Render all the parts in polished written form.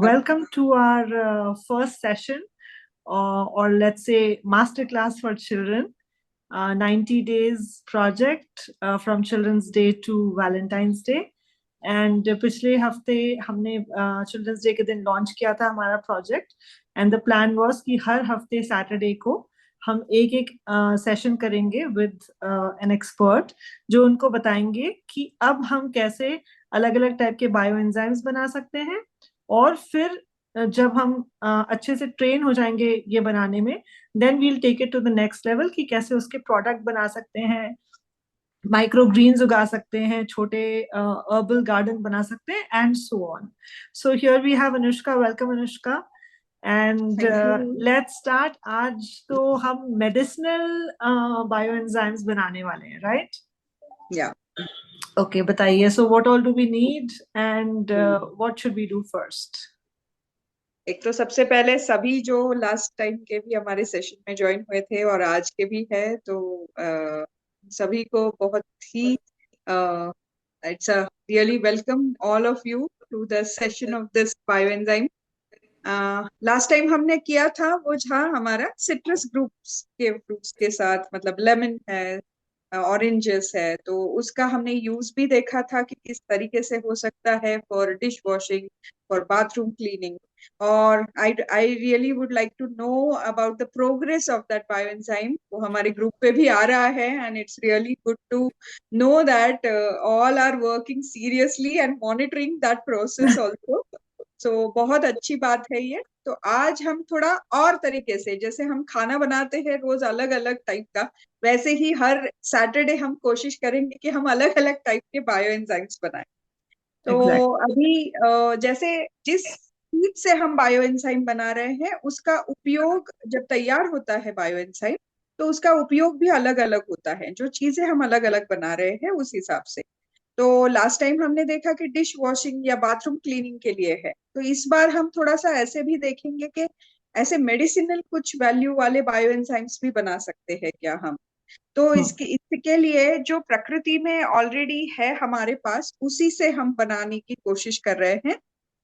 Welcome to our first session, or let's say masterclass for children, 90 days project from Children's Day to Valentine's Day. And पिछले हफ्ते हमने children's day के दिन launch किया था हमारा project and the plan was कि हर हफ्ते सैटरडे को हम एक एक सेशन करेंगे विद एन एक्सपर्ट जो उनको बताएंगे कि अब हम कैसे अलग अलग टाइप के बायो एंजाइम्स बना सकते हैं और फिर जब हम अच्छे से ट्रेन हो जाएंगे ये बनाने में then we'll take it to the next level कि कैसे उसके प्रोडक्ट बना सकते हैं, माइक्रो ग्रीन्स उगा सकते हैं, छोटे अर्बल गार्डन बना सकते हैं and so on. So here we have Anushka. Welcome Anushka. And let's start. आज तो हम मेडिसिनल बायो एंजाइम्स बनाने वाले हैं, राइट? या ओके, बताइए. So what all do we need and what should we do first? एक तो सबसे पहले सभी जो लास्ट टाइम के भी हमारे सेशन में ज्वाइन हुए थे और आज के भी है तो सभी को बहुत ही it's a really welcome all of you to the session of this bioenzyme. Last time हमने किया था वो जहाँ हमारा सिट्रस ग्रुप्स के फ्रूट्स के साथ, मतलब लेमन है, ऑरेंजेस है, तो उसका हमने यूज भी देखा था कि किस तरीके से हो सकता है for dish washing, for bathroom cleaning. और I really would like to know about the progress of that bioenzyme. वो हमारे ग्रुप पे भी आ रहा है and it's really good to know that all are working seriously and monitoring that process also. So बहुत अच्छी बात है ये. तो आज हम थोड़ा और तरीके से, जैसे हम खाना बनाते हैं रोज अलग अलग टाइप का, वैसे ही हर सैटरडे हम कोशिश करेंगे कि हम अलग अलग टाइप के बायो एंजाइम्स बनाएं. तो अभी जैसे जिस चीज से हम बायो एंजाइम बना रहे हैं उसका उपयोग जब तैयार होता है बायो एंजाइम, तो उसका उपयोग भी अलग अलग होता है. जो चीजें हम अलग अलग बना रहे हैं उस हिसाब से. तो लास्ट टाइम हमने देखा कि डिश वॉशिंग या बाथरूम क्लीनिंग के लिए है, तो इस बार हम थोड़ा सा ऐसे भी देखेंगे कि ऐसे मेडिसिनल कुछ वैल्यू वाले बायो एंजाइम्स भी बना सकते हैं क्या हम. तो इसके लिए जो प्रकृति में ऑलरेडी है हमारे पास, उसी से हम बनाने की कोशिश कर रहे हैं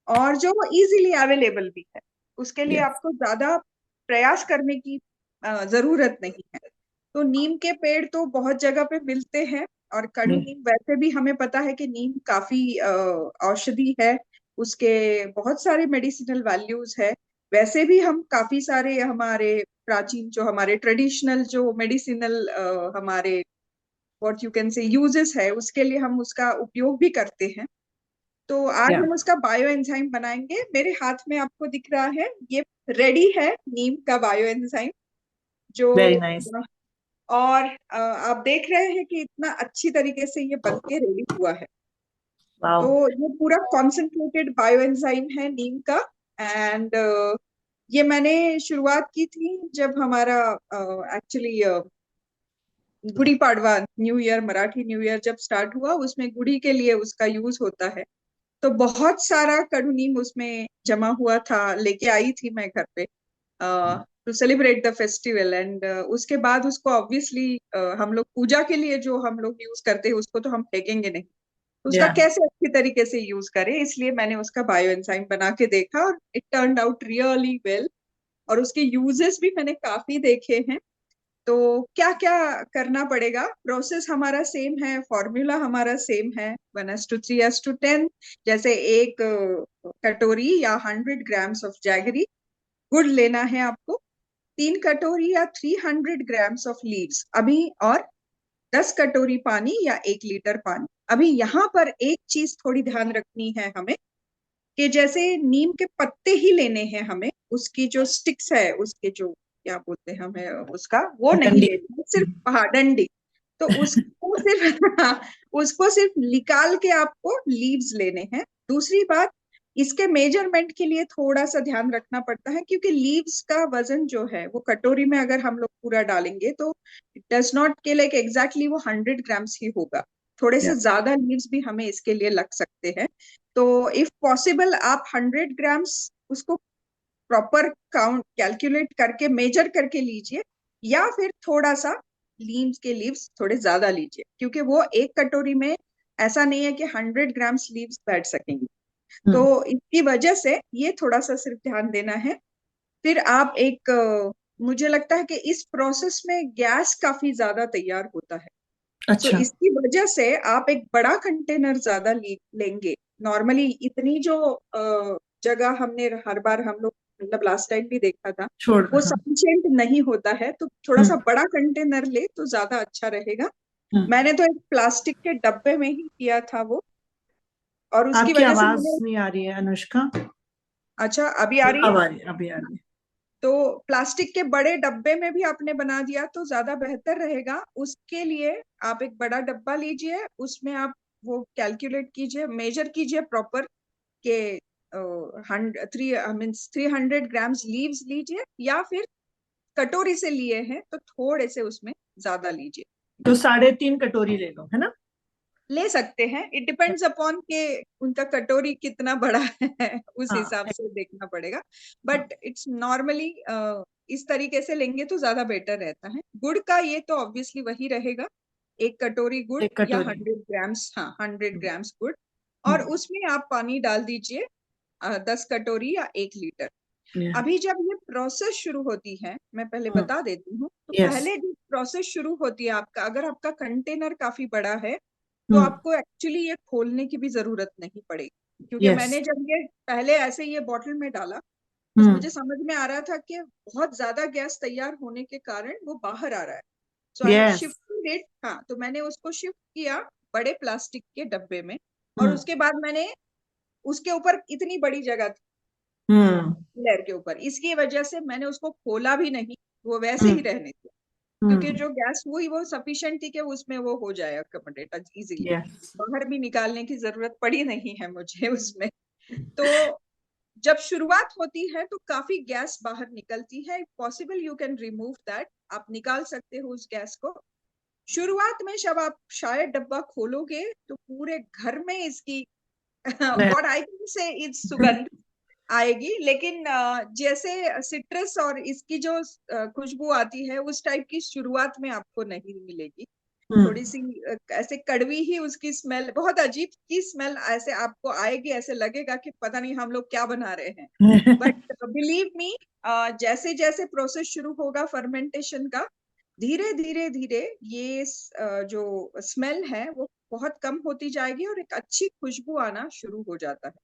और जो इजीली अवेलेबल भी है. उसके लिए आपको ज्यादा प्रयास करने की जरूरत नहीं है. तो नीम के पेड़ तो बहुत जगह पे मिलते हैं और कड़ू नीम वैसे भी हमें पता है कि नीम काफी औषधि है, उसके बहुत सारे मेडिसिनल वैल्यूज है. वैसे भी हम काफी सारे हमारे प्राचीन जो हमारे ट्रेडिशनल जो मेडिसिनल हमारे what you can say uses है, उसके लिए हम उसका उपयोग भी करते हैं. तो आज हम उसका बायो एंजाइम बनाएंगे. मेरे हाथ में आपको दिख रहा है ये रेडी है नीम का बायो एंजाइम जो वेरी नाइस. और आप देख रहे हैं कि इतना अच्छी तरीके से ये बन के रेडी हुआ है. वाओ. तो ये पूरा कॉन्सेंट्रेटेड बायो एंजाइम है नीम का. एंड ये मैंने शुरुआत की थी जब हमारा actually Gudi Padwa new year, Marathi new year जब स्टार्ट हुआ, उसमें गुड़ी के लिए उसका यूज होता है. तो बहुत सारा कड़ू नीम उसमें जमा हुआ था, लेके आई थी मैं घर पे to celebrate the festival. And उसके बाद उसको ऑब्वियसली हम लोग पूजा के लिए जो हम लोग यूज करते हैं उसको तो हम फेंकेंगे नहीं. उसका कैसे अच्छी तरीके से यूज करें, इसलिए मैंने उसका बायो एंजाइम बना के देखा और it turned out really well. और उसके यूजेस भी मैंने काफी देखे हैं. तो क्या क्या करना पड़ेगा, प्रोसेस हमारा सेम है, फॉर्मूला हमारा सेम है, 1:3:10. जैसे एक कटोरी या 100 ग्राम्स ऑफ जैगरी गुड़ लेना है आपको, 3 कटोरी या 300 ग्राम्स ऑफ लीव्स अभी, और 10 कटोरी पानी या 1 लीटर पानी. अभी यहाँ पर एक चीज थोड़ी ध्यान रखनी है हमें कि जैसे नीम के पत्ते ही लेने हैं हमें, उसकी जो स्टिक्स है, उसके जो क्या बोलते हैं हमें उसका, वो नहीं लेनी है, सिर्फ हाँ डंडी. तो उसको सिर्फ उसको सिर्फ निकाल के आपको लीव्स लेने हैं. दूसरी बात, इसके मेजरमेंट के लिए थोड़ा सा ध्यान रखना पड़ता है क्योंकि लीव्स का वजन जो है वो कटोरी में अगर हम लोग पूरा डालेंगे तो इट डज नॉट के लाइक एग्जैक्टली वो 100 ग्राम्स ही होगा. थोड़े से ज्यादा लीव्स भी हमें इसके लिए लग सकते हैं. तो इफ पॉसिबल आप 100 ग्राम्स उसको प्रॉपर काउंट कैलकुलेट करके मेजर करके लीजिए, या फिर थोड़ा सा लीव्स के लीव्स थोड़े ज्यादा लीजिए, क्योंकि वो एक कटोरी में ऐसा नहीं है कि 100 ग्राम्स लीव्स बैठ सकेंगे. तो इसकी वजह से ये थोड़ा सा सिर्फ ध्यान देना है। फिर आप एक मुझे लगता है कि इस प्रोसेस में गैस काफी ज्यादा तैयार होता है। सो अच्छा। इसकी वजह से आप एक बड़ा कंटेनर ज्यादा लेंगे। नॉर्मली इतनी जो जगह हमने हर बार हम लोग मतलब लास्ट टाइम भी देखा था छोड़, वो हाँ। सफिशिएंट नहीं होता है, तो थोड़ा सा बड़ा कंटेनर ले तो ज्यादा अच्छा रहेगा। मैंने तो एक प्लास्टिक के डब्बे में ही किया था वो, और उसकी आपकी वजह से आवाज मैंने। नहीं आ रही है अनुष्का। अच्छा, अभी आ रही है। अब आ रही है, अभी आ रही है। तो प्लास्टिक के बड़े डब्बे में भी आपने बना दिया तो ज्यादा बेहतर रहेगा। उसके लिए आप एक बड़ा डब्बा लीजिए, उसमें आप वो कैलकुलेट कीजिए, मेजर कीजिए प्रॉपर के 300 ग्राम्स लीव्स लीजिए, या फिर कटोरी से लिए हैं तो थोड़े से उसमें ज्यादा लीजिए। तो 3.5 कटोरी ले लो, है ना? ले सकते हैं, इट डिपेंड्स अपॉन के उनका कटोरी कितना बड़ा है उस हाँ। हिसाब से देखना पड़ेगा। हाँ, बट इट्स नॉर्मली इस तरीके से लेंगे तो ज्यादा बेटर रहता है। गुड़ का ये तो ऑब्वियसली वही रहेगा, 1 कटोरी गुड़, एक या कटोरी 100 ग्राम्स, हाँ 100 ग्राम्स गुड़। और हम्म। उसमें आप पानी डाल दीजिए 10 कटोरी या 1 लीटर। Yeah. अभी जब ये प्रोसेस शुरू होती है, मैं पहले बता देती हूँ, तो यस। पहले जब प्रोसेस शुरू होती है आपका, अगर आपका कंटेनर काफी बड़ा है तो हम्म। आपको एक्चुअली ये खोलने की भी जरूरत नहीं पड़ेगी, क्योंकि यस। मैंने जब ये पहले ऐसे ये बॉटल में डाला तो हम्म। मुझे समझ में आ रहा था कि बहुत ज्यादा गैस तैयार होने के कारण वो बाहर आ रहा है। So I have yes. Shifted it. हाँ, तो मैंने उसको शिफ्ट किया बड़े प्लास्टिक के डब्बे में, और हम्म। उसके बाद मैंने उसके ऊपर इतनी बड़ी जगह थी हम्म। लेयर के ऊपर, इसकी वजह से मैंने उसको खोला भी नहीं, वो वैसे ही हम्म। रहने दिया। क्योंकि हम्म। जो गैस हुई वो सफिशिएंट थी कि उसमें वो हो जाए अकोमोडेट इजीली। यस। बाहर भी निकालने की जरूरत पड़ी नहीं है मुझे उसमें। तो जब शुरुआत होती है तो काफी गैस बाहर निकलती है, possible you can remove that, आप निकाल सकते हो उस गैस को। शुरुआत में जब आप शायद डब्बा खोलोगे तो पूरे घर में इसकी what I can say it's सुगंध आएगी, लेकिन जैसे सिट्रस और इसकी जो खुशबू आती है उस टाइप की शुरुआत में आपको नहीं मिलेगी। थोड़ी सी ऐसे कड़वी ही उसकी स्मेल, बहुत अजीब की स्मेल ऐसे आपको आएगी, ऐसे लगेगा कि पता नहीं हम लोग क्या बना रहे हैं। बट बिलीव मी, जैसे जैसे प्रोसेस शुरू होगा फर्मेंटेशन का, धीरे धीरे धीरे ये जो स्मेल है वो बहुत कम होती जाएगी और एक अच्छी खुशबू आना शुरू हो जाता है।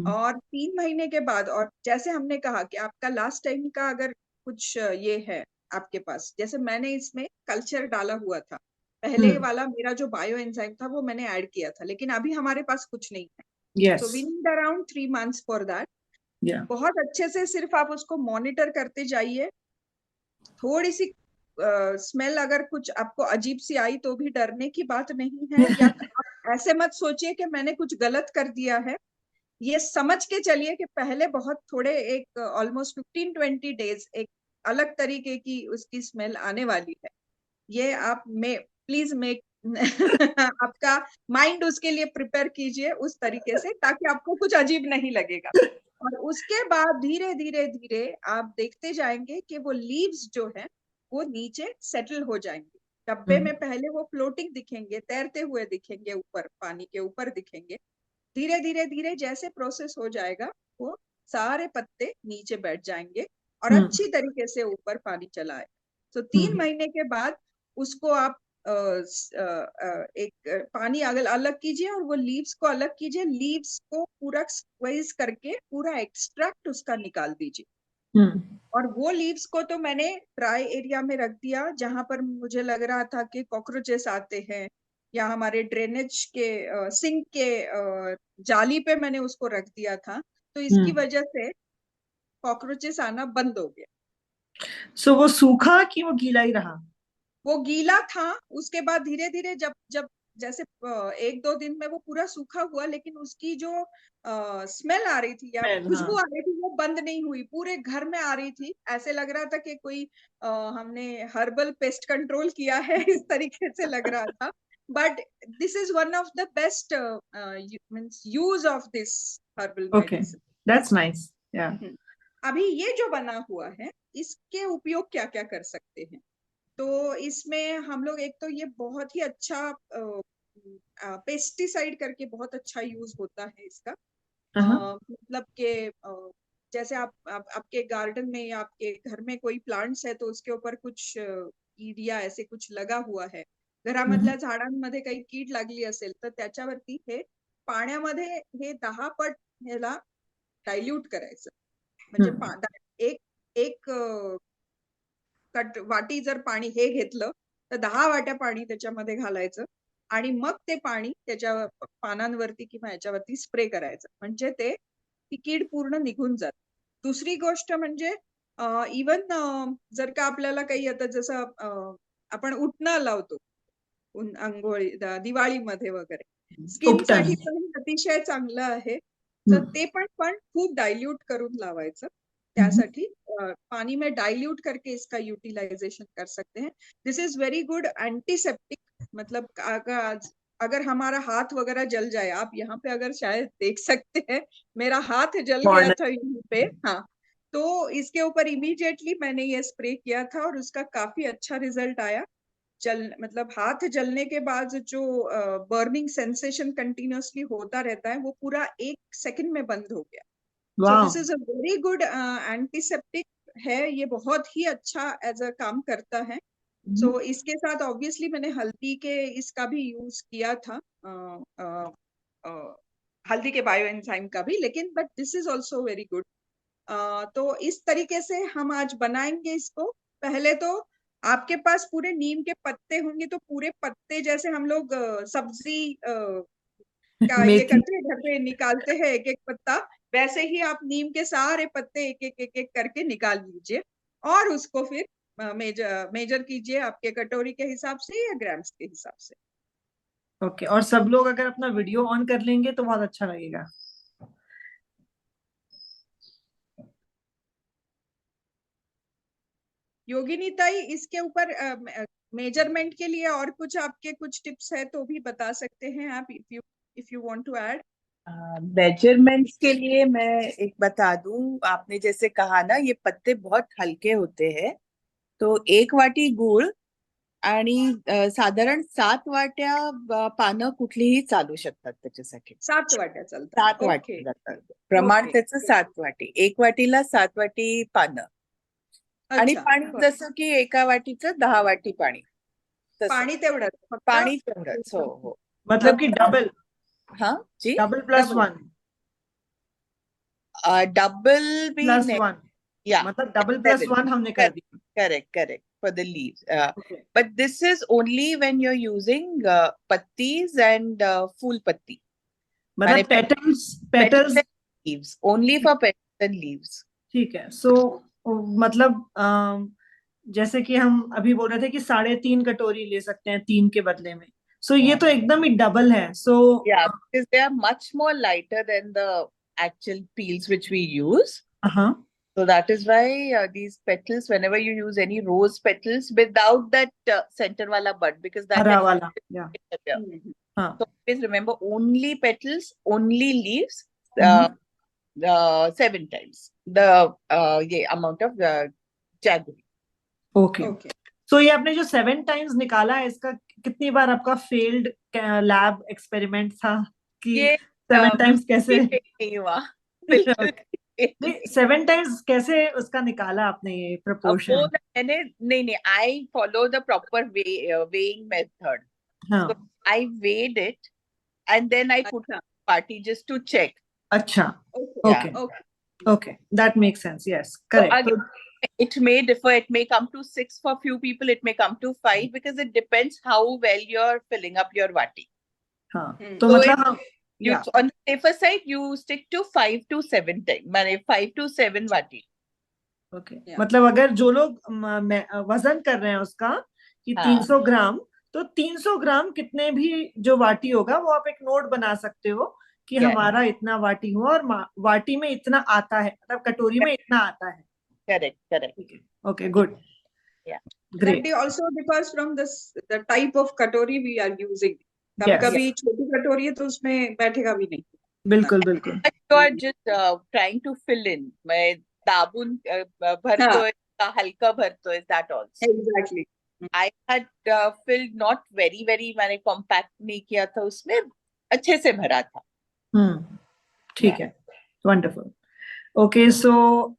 और 3 महीने के बाद, और जैसे हमने कहा कि आपका लास्ट टाइम का अगर कुछ ये है आपके पास, जैसे मैंने इसमें कल्चर डाला हुआ था, पहले वाला मेरा जो बायो एंजाइम था वो मैंने ऐड किया था, लेकिन अभी हमारे पास कुछ नहीं है। Yes. So we need around 3 months for that. Yeah. बहुत अच्छे से सिर्फ आप उसको मॉनिटर करते जाइए। थोड़ी सी स्मेल अगर कुछ आपको अजीब सी आई तो भी डरने की बात नहीं है, या आप ऐसे मत सोचिए कि मैंने कुछ गलत कर दिया है। ये समझ के चलिए कि पहले बहुत थोड़े एक ऑलमोस्ट 15-20 डेज एक अलग तरीके की उसकी स्मेल आने वाली है। ये आप में प्लीज मेक आपका माइंड उसके लिए प्रिपेयर कीजिए उस तरीके से, ताकि आपको कुछ अजीब नहीं लगेगा। और उसके बाद धीरे धीरे धीरे आप देखते जाएंगे कि वो लीव्स जो है वो नीचे सेटल हो जाएंगे। डब्बे में पहले वो फ्लोटिंग दिखेंगे, तैरते हुए दिखेंगे, ऊपर पानी के ऊपर दिखेंगे। धीरे धीरे धीरे जैसे प्रोसेस हो जाएगा वो सारे पत्ते नीचे बैठ जाएंगे और अच्छी तरीके से ऊपर पानी चला आए। तो 3 महीने के बाद उसको आप एक पानी अगल अलग कीजिए और वो लीव्स को अलग कीजिए, लीव्स को पूरा स्क्वीज करके पूरा एक्सट्रैक्ट उसका निकाल दीजिए। और वो लीव्स को तो मैंने ड्राई एरिया में रख दिया जहां पर मुझे लग रहा था कि कॉकरोचेस आते हैं, या हमारे ड्रेनेज के सिंक के जाली पे मैंने उसको रख दिया था, तो इसकी वजह से कॉकरोचेस आना बंद हो गया। सो वो सूखा कि वो गीला ही रहा? वो गीला था, उसके बाद धीरे धीरे जब जब जैसे 1-2 दिन में वो पूरा सूखा हुआ, लेकिन उसकी जो स्मेल आ रही थी या स्मेल, हाँ। खुशबू आ रही थी वो बंद नहीं हुई, पूरे घर में आ रही थी। ऐसे लग रहा था कि कोई हमने हर्बल पेस्ट कंट्रोल किया है इस तरीके से लग रहा था। But this is one of the best means use of this herbal okay, medicine. That's nice. या। अभी ये जो बना हुआ है इसके उपयोग क्या क्या कर सकते हैं? तो इसमें हम लोग एक तो ये बहुत ही अच्छा पेस्टिसाइड करके बहुत अच्छा यूज होता है इसका। मतलब कि जैसे आपके गार्डन में या आपके घर में कोई प्लांट्स है तो उसके ऊपर कुछ कीड या ऐसे कुछ लगा हुआ आहे, घरामधल्या झाडांमध्ये काही कीड लागली असेल तर त्याच्यावरती हे पाण्यामध्ये हे 10 पट ह्याला डायल्यूट करायचं. म्हणजे एक एक वाटी जर पाणी हे घेतलं तर 10 वाट्या पाणी त्याच्यामध्ये घालायचं आणि मग ते पाणी त्याच्या पानांवरती किंवा याच्यावरती स्प्रे करायचं. म्हणजे ती कीड पूर्ण निघून जाते. दुसरी गोष्ट म्हणजे इवन जर का आपल्याला काही आता जसं आपण उटणं लावतो अंघोळी दिवाळीमध्ये वगैरे, उपटन. स्किनसाठी पण हे अतिशय चांगलं आहे. तर ते पण खूप डायल्यूट करून लावायचं. त्यासाठी पानी में डाइल्यूट करके इसका यूटिलाइजेशन कर सकते हैं. This is very good antiseptic. मतलब अगर हमारा हाथ वगैरह जल जाए, आप यहाँ पे अगर शायद देख सकते हैं, मेरा हाथ जल गया था यहाँ पे. हाँ, तो इसके ऊपर इमीडिएटली मैंने ये स्प्रे किया था और उसका काफी अच्छा रिजल्ट आया. मतलब हाथ जलने के बाद जो बर्निंग सेंसेशन कंटिन्यूअसली होता रहता है वो पूरा 1 सेकंड में बंद हो गया. So this is a very good antiseptic है. ये बहुत ही अच्छा एज अ काम करता है. सो इसके साथ ऑब्वियसली मैंने हल्दी के इसका भी यूज किया था, हल्दी के बायो एंजाइम का भी, लेकिन but this is also very good. तो इस तरीके से हम आज बनाएंगे इसको. पहले तो आपके पास पूरे नीम के पत्ते होंगे तो पूरे पत्ते जैसे हम लोग सब्जी का ये करते हैं, घर पे निकालते हैं एक एक पत्ता, वैसे ही आप नीम के सारे पत्ते एक एक करके निकाल लीजिए और उसको फिर मेजर कीजिए आपके कटोरी के हिसाब से या ग्राम्स के हिसाब से. ओके, और सब लोग अगर अपना वीडियो ऑन कर लेंगे तो बहुत अच्छा लगेगा. योगिनी ताई, इसके ऊपर मेजरमेंट के लिए और कुछ आपके कुछ टिप्स है तो भी बता सकते हैं आप, if you want to add. Measurements के लिए मैं एक बता दूं, आपने जैसे कहा ना ये पत्ते बहुत हल्के होते हैं, तो 1 वाटी गुळ आणि साधारण 7 वाट्या पानं कुठलीही चालू शकतात त्याच्यासाठी. 7 वाट्या चालतात. 7 वाटी जातात. प्रमाण त्याचं 7 वाटी. 1 वाटीला 7 वाटी पानं आणि पाणी जसं की 1 वाटीचं 10 वाटी पाणी. पाणी तेवढंच, पाणी तेवढंच. हो हो. मतलब कि डबल. हाँ जी, डबल प्लस वन. डबल भी प्लस नहीं. वन. Yeah, मतलब डबल प्लस वन हमने कर दिया. Correct for the leaves. But this is only when you're using pattis and full patti. मतलब petals leaves, only for petals and leaves. ठीक है. So मतलब जैसे कि हम अभी बोल रहे थे कि 3.5 कटोरी ले सकते हैं 3 के बदले में. So ये तो एकदम ही डबल है. So yeah, because they are much more lighter than the actual peels which we use. So that is why these petals, whenever you use any rose petals without that center wala bud, because that हरा वाला. Yeah. So please remember, only petals, only leaves, 7 times the amount of jaggery. Okay. So ये आपने जो 7 times निकाला है, इसका कितनी बार आपका फेल्ड लैब एक्सपेरिमेंट था कि 7 times कैसे नहीं हुआ? बिल्कुल 7 times कैसे उसका निकाला आपने ये proportion? नहीं, I follow the proper weighing method. So I weighed it and then I put a party just to check. अच्छा. Okay, that makes sense. Yes, correct. So it may differ. It may come to 6 for few people. It may come to 5 because it depends how well you're filling up your vati. हाँ. तो मतलब on the safer side, you stick to 5 to 7 times. माने 5 to 7 vati. Okay. मतलब अगर जो लोग वजन कर रहे हैं उसका कि 300 ग्राम, तो 300 ग्राम कितने भी जो वाटी होगा वो आप एक नोट बना सकते हो कि हमारा इतना वाटी हुआ और वाटी में इतना आता है, मतलब कटोरी में इतना आता है. Correct. Okay, good. Yeah. Great. That also differs from the type of katori we are using. कभी छोटी कटोरी है तो उसमें बैठेगा भी नहीं. बिल्कुल. You are just trying to fill in. मैं दाबून भरतोय का हल्का भरतोय, that also. Exactly. I had filled not very मैंने compact नहीं किया था, उसमें अच्छे से भरा था. ठीक है. वंडरफुल। ओके, सो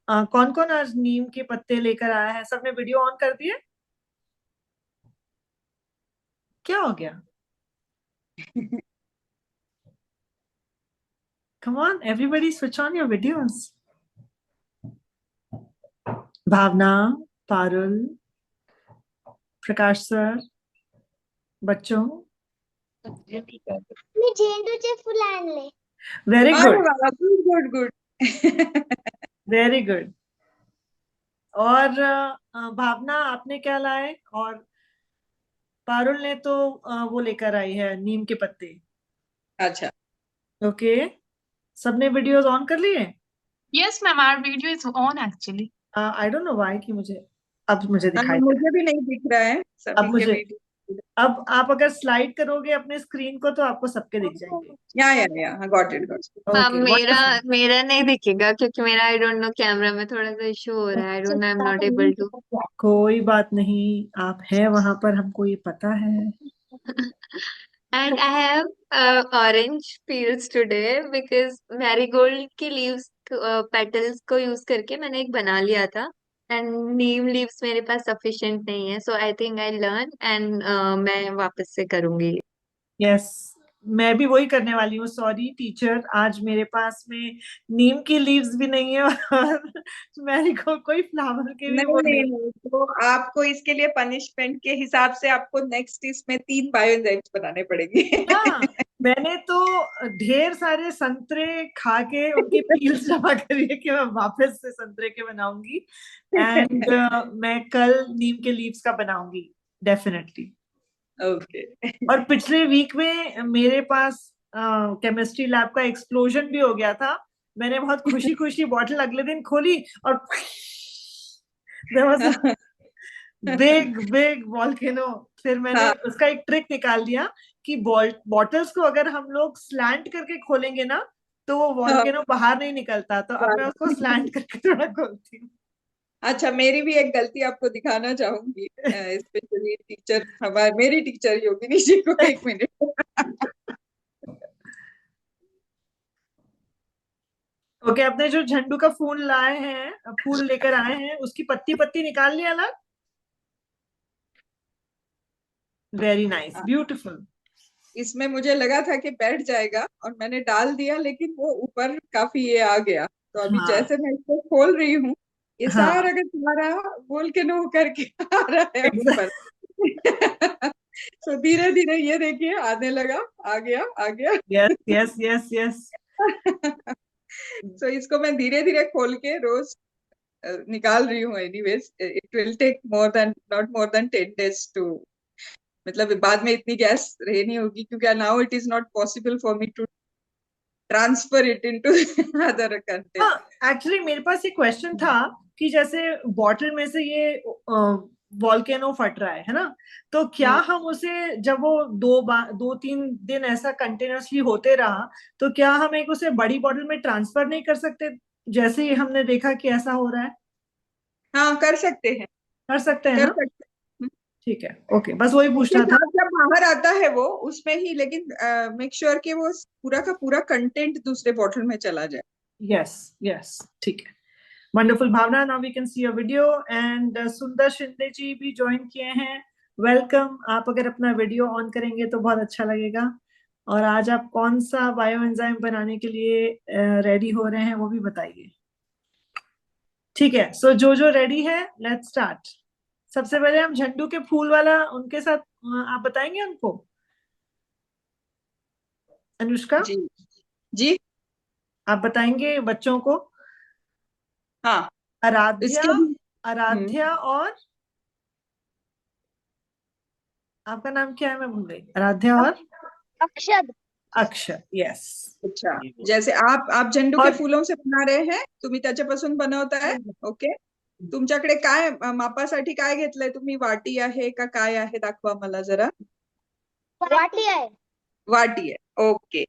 कौन कौन आज नीम के पत्ते लेकर आया है? सबने वीडियो ऑन कर दिए? क्या हो गया? Come on, everybody switch on your videos. Bhavana, Parul, Prakash sir, बच्चों, मी झेंडूचे फुल आणले. वेरी अरे गुड, वाह, good good good. Very good. और भावना आपने क्या लाए? और पारुल ने तो वो लेकर आई है नीम के पत्ते। अच्छा, ओके, सबने वीडियोस ऑन कर लिए? Yes, ma'am, our video is on actually. I don't know why कि अब मुझे दिखाई दे मुझे भी नहीं दिख रहा है अब सभी के मुझे वीडियो। अब आप अगर स्लाइड करोगे अपने स्क्रीन को तो आपको सबके दिख जाएंगे। या गॉट इट। मैम ओके, मेरा नहीं दिखेगा क्योंकि मेरा आई डोंट नो कैमरा में थोड़ा सा इशू हो रहा है। I don't know, I am not able to. कोई बात नहीं, आप हैं वहां पर, हमको ये पता है। And I have orange peels today because marigold की leaves petals को यूज करके मैंने एक बना लिया था। एंड नीम लीव्स मेरे पास सफिशिएंट नहीं है, so I think I learn and मैं वापस से करूंगी। यस, मैं भी वही करने वाली हूँ। सॉरी टीचर, आज मेरे पास में नीम की लीव्स भी नहीं है और मेरी को कोई फ्लावर के भी नहीं वो नहीं नहीं। नहीं, तो आपको इसके लिए पनिशमेंट के हिसाब से आपको नेक्स्ट इसमें 3 बायोएंजाइम्स बनाने पड़ेंगे। हाँ, मैंने तो ढेर सारे संतरे खा के उनकी पील्स जमा करी है कि मैं वापस से संतरे के बनाऊंगी। एंड मैं कल नीम के लीव्स का बनाऊंगी डेफिनेटली। ओके। और पिछले वीक में मेरे पास केमिस्ट्री लैब का एक्सप्लोजन भी हो गया था। मैंने बहुत खुशी खुशी बॉटल अगले दिन खोली और there was a big volcano। फिर मैंने हाँ। उसका एक ट्रिक निकाल दिया कि बॉटल्स को अगर हम लोग स्लैंट करके खोलेंगे ना तो वो वॉल्केनो बाहर नहीं निकलता। तो अब मैं उसको स्लैंट करके थोड़ा खोलती हूँ। अच्छा, मेरी भी एक गलती आपको दिखाना चाहूंगी, स्पेशली टीचर मेरी टीचर योगिनी जी को। 1 मिनट। ओके, अपने जो झंडू का फूल लेकर आए हैं उसकी पत्ती पत्ती निकाल लिया अलग। Very nice, beautiful. इसमें मुझे लगा था कि बैठ जाएगा और मैंने डाल दिया, लेकिन वो ऊपर काफी ये आ गया। तो अभी हाँ। जैसे मैं इसको खोल रही हूँ, ये हाँ। सारा का सारा वोल्केनो करके आ रहा है ऊपर। तो धीरे धीरे ये देखिए आने लगा, आ गया। Yes yes yes yes. तो इसको मैं धीरे धीरे खोल के रोज निकाल रही हूँ। Anyways it will take not more than 10 days to, मतलब बाद में इतनी गैस रही नहीं होगी, क्योंकि now it is not possible for me to transfer it into other content. Actually मेरे पास एक क्वेश्चन था कि जैसे बॉटल में से ये वॉल्केनो फट रहा है ना, तो क्या हम उसे जब वो 2-3 दिन ऐसा कंटिन्यूअसली होते रहा तो क्या हम एक उसे बड़ी बॉटल में ट्रांसफर नहीं कर सकते, जैसे ही हमने देखा कि ऐसा हो रहा है? हाँ, कर सकते हैं, कर सकते हैं कर ना? सकते हैं। ठीक है, ओके, बस वही पूछना उसके था। साथ जब बाहर आता है वो उसमें ही, लेकिन मेक श्योर कि वो पूरा का पूरा कंटेंट दूसरे बॉटल में चला जाए। यस यस, ठीक है, wonderful. Bhavana, now we can see your video. And Sundar Shinde जी भी ज्वाइन किए हैं, वेलकम। आप अगर अपना वीडियो ऑन करेंगे तो बहुत अच्छा लगेगा। और आज आप कौन सा बायो एंजाइम बनाने के लिए रेडी हो रहे हैं वो भी बताइए। ठीक है, सो जो रेडी है, लेट्स स्टार्ट। सबसे पहले हम झंडू के फूल वाला उनके साथ आप बताएंगे उनको। अनुष्का जी जी, आप बताएंगे बच्चों को। हाँ। आराध्या, इसके भी आराध्या और आपका नाम क्या है? मैं भूल गई। आराध्या और अक्षद. अक्षर, यस। अच्छा, जैसे आप झेंडू के और- फुलं से बना रहे हैं, तुम्ही त्याच्यापासून बनवताय. ओके, तुमच्याकडे काय मापासाठी काय घेतलंय तुम्ही? वाटी आहे का काय आहे? दाखवा मला जरा. वाटी आहे. वाटी आहे, ओके.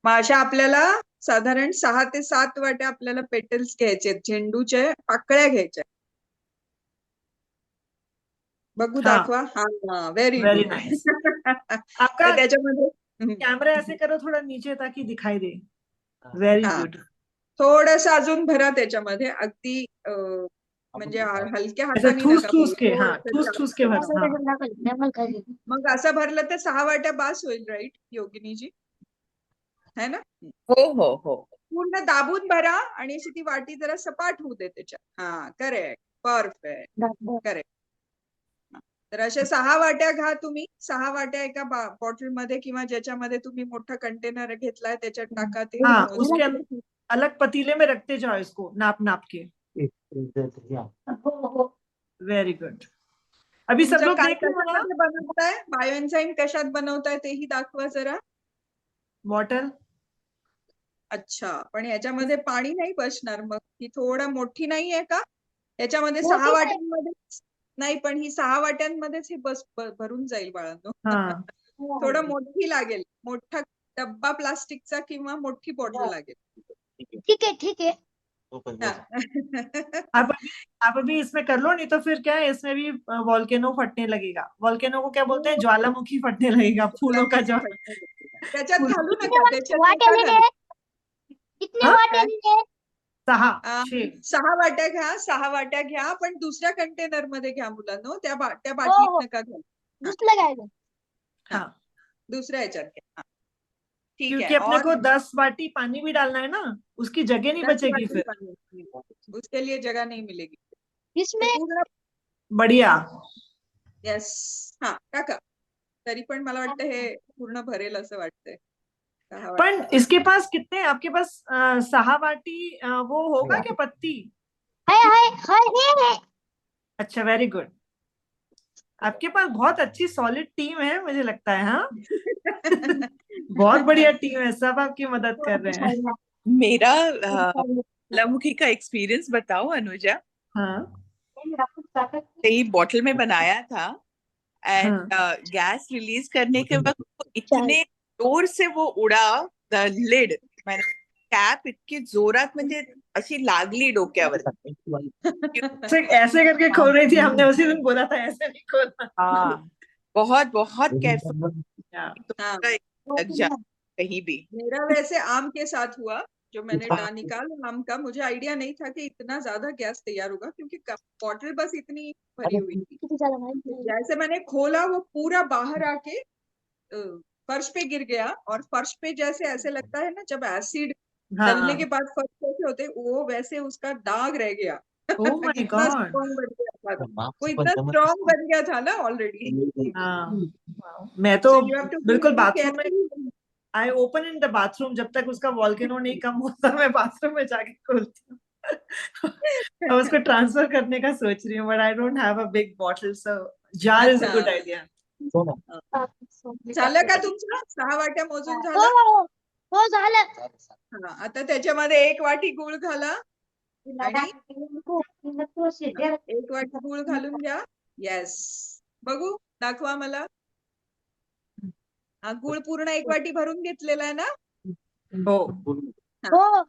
मग अशा आपल्याला साधारण 6 ते 7 वाट्या आपल्याला पेटल्स घ्यायचे, झेंडूचे पाकळ्या घ्यायच्या. बघू, हाँ, दाखवा. हा, व्हेरी वेरी गुड. नाइस। आपका त्याच्यामध्ये कैमरा ऐसे करो थोड़ा नीचे ताकि दिखाई दे। वेरी हाँ। गुड। थोडस अजून भरा त्याच्यामध्ये, अगदी म्हणजे हलक्या ऐसे हाताने ठूस नका ठूस भरू, के, हाँ, थोडंसं ठूस जास्त ठूस के भरो, हाँ. मग असं भरलं तर 6 वाट्या बास होईल, राईट योगिनीजी, है ना? हो. पूर्ण दाबून भरा आणि अशी ती वाटी जरा सपाट होऊ दे त्याच्यात. हा, करेक्ट, परफेक्ट, करेक्ट. तर अशा 6 वाट्या घ्या तुम्ही. 6 वाट्या एका बॉटल मध्ये किंवा ज्याच्यामध्ये तुम्ही मोठा कंटेनर घेतलाय त्याच्यात टाका ते हाँ, मोजून. उसके अंदर अलग पतीले में रखते जाओ इसको, नाप नाप के. Very good. अभी सब तुमचं लोग काय देख रहे हो ना? कशामध्ये बनवताय? बायोएन्झाईम कशात बनवताय तेही दाखवा जरा. बॉटल. अच्छा, पण याच्यामध्ये पाणी नाही बसणार मग? ही थोडं मोठी नाहीये का? याच्यामध्ये मोठी 6 नाही. वाट्यांमध्ये नाही, पण ही 6 वाट्यांमध्येच हे भरून जाईल बाळांनो. हाँ. थोडं मोठी लागेल, मोठा डब्बा प्लास्टिकचा किंवा मोठी बॉटल लागेल. ठीक है. हाँ. आप अभी इसमें कर लो, नहीं तो फिर क्या है, इसमें भी वॉल्केनो फटने लगेगा. वॉल्केनो को क्या बोलते हैं? ज्वालामुखी फटने लगेगा, फूलों का ज्वाला. त्याच्यात घालू कितने नका, त्याच्यात वाटे नका लेने घालू. हैं? कितने हाँ? वाटे लेने हैं? 6 अं, 6. 6 वाट्या घ्या, 6 वाट्या घ्या, पण दुसऱ्या कंटेनर मध्ये घ्या मुलांनो. त्या हो बाटलीत नका घालू. दुसरं लगाएगा. हाँ, दुसऱ्या ह्याच्यात घ्या. हाँ, ठीक है. क्योंकि अपने और को 10 वाटी पानी भी डालना है ना, उसकी जगह नहीं 10 बचेगी वाटी फिर. पानी, उसके लिए जगह नहीं मिलेगी. इसमें तर पूर्ण बढ़िया. येस, हा टाका. तरी पण मला वाटतं हे पूर्ण भरेल असं वाटतंय. 6 वाट्या. पण इसके पास कितने, आपके पास 6 वाटी वो होगा क्या पत्ती? है. अच्छा, वेरी गुड. आपके पास बहुत अच्छी सॉलिड टीम है, मुझे लगता है. हाँ, बहुत बढ़िया टीम है, सब आपकी मदद कर रहे हैं. मेरा ज्वालामुखी का एक्सपीरियंस बताओ अनुजा. हाँ. यही बॉटल में बनाया था एंड हाँ. गैस रिलीज करने के वक्त वो इतने जोर से वो उड़ा, द लिड, मैंने कॅप इतकी जोरात म्हणजे अशी लागली डोक्यावर. ऐसे करके खोल रही थी, हमने उसी दिन बोला था ऐसे नहीं खोलना. हाँ, बहुत बहुत केयरफुल Yeah. हाँ, लग जाए कहीं भी. मेरा वैसे आम के साथ हुआ, जो मैंने निकाला आम का. मुझे आइडिया नहीं था कि इतना ज्यादा गैस तैयार होगा, क्योंकि बॉटल बस इतनी भरी हुई थी. जैसे मैंने खोला वो पूरा बाहर आके फर्श पे गिर गया, और फर्श पे जैसे ऐसे लगता है ना जब एसिड डलने के हाँ. बाद फर्श कैसे होते, वो वैसे उसका दाग रह गया. Oh my इतना God. स्ट्रॉन्ग बन गया था, वो इतना स्ट्रॉन्ग बन गया था ना ऑलरेडी. हाँ. Wow. मैं तो So you have to be बिल्कुल very बाथरूम में, careful. I open in the bathroom, जब तक उसका वॉल्केनो नहीं कम होता मैं बाथरूम में जाके खोलती हूँ. अब उसको ट्रांसफर करने का सोच रही हूँ, but I don't have a big bottle, so jar is a अच्छा. Good idea. झालं का तुमचं? 6 वाट्या मोजून हो झालं? हो झालं. हा, आता त्याच्यामध्ये 1 वाटी गूळ घाला आणि 1 वाटी गूळ घालून घ्या. येस, बघू, दाखवा मला. हा, गूळ पूर्ण 1 वाटी भरून घेतलेला आहे ना? हो. हो.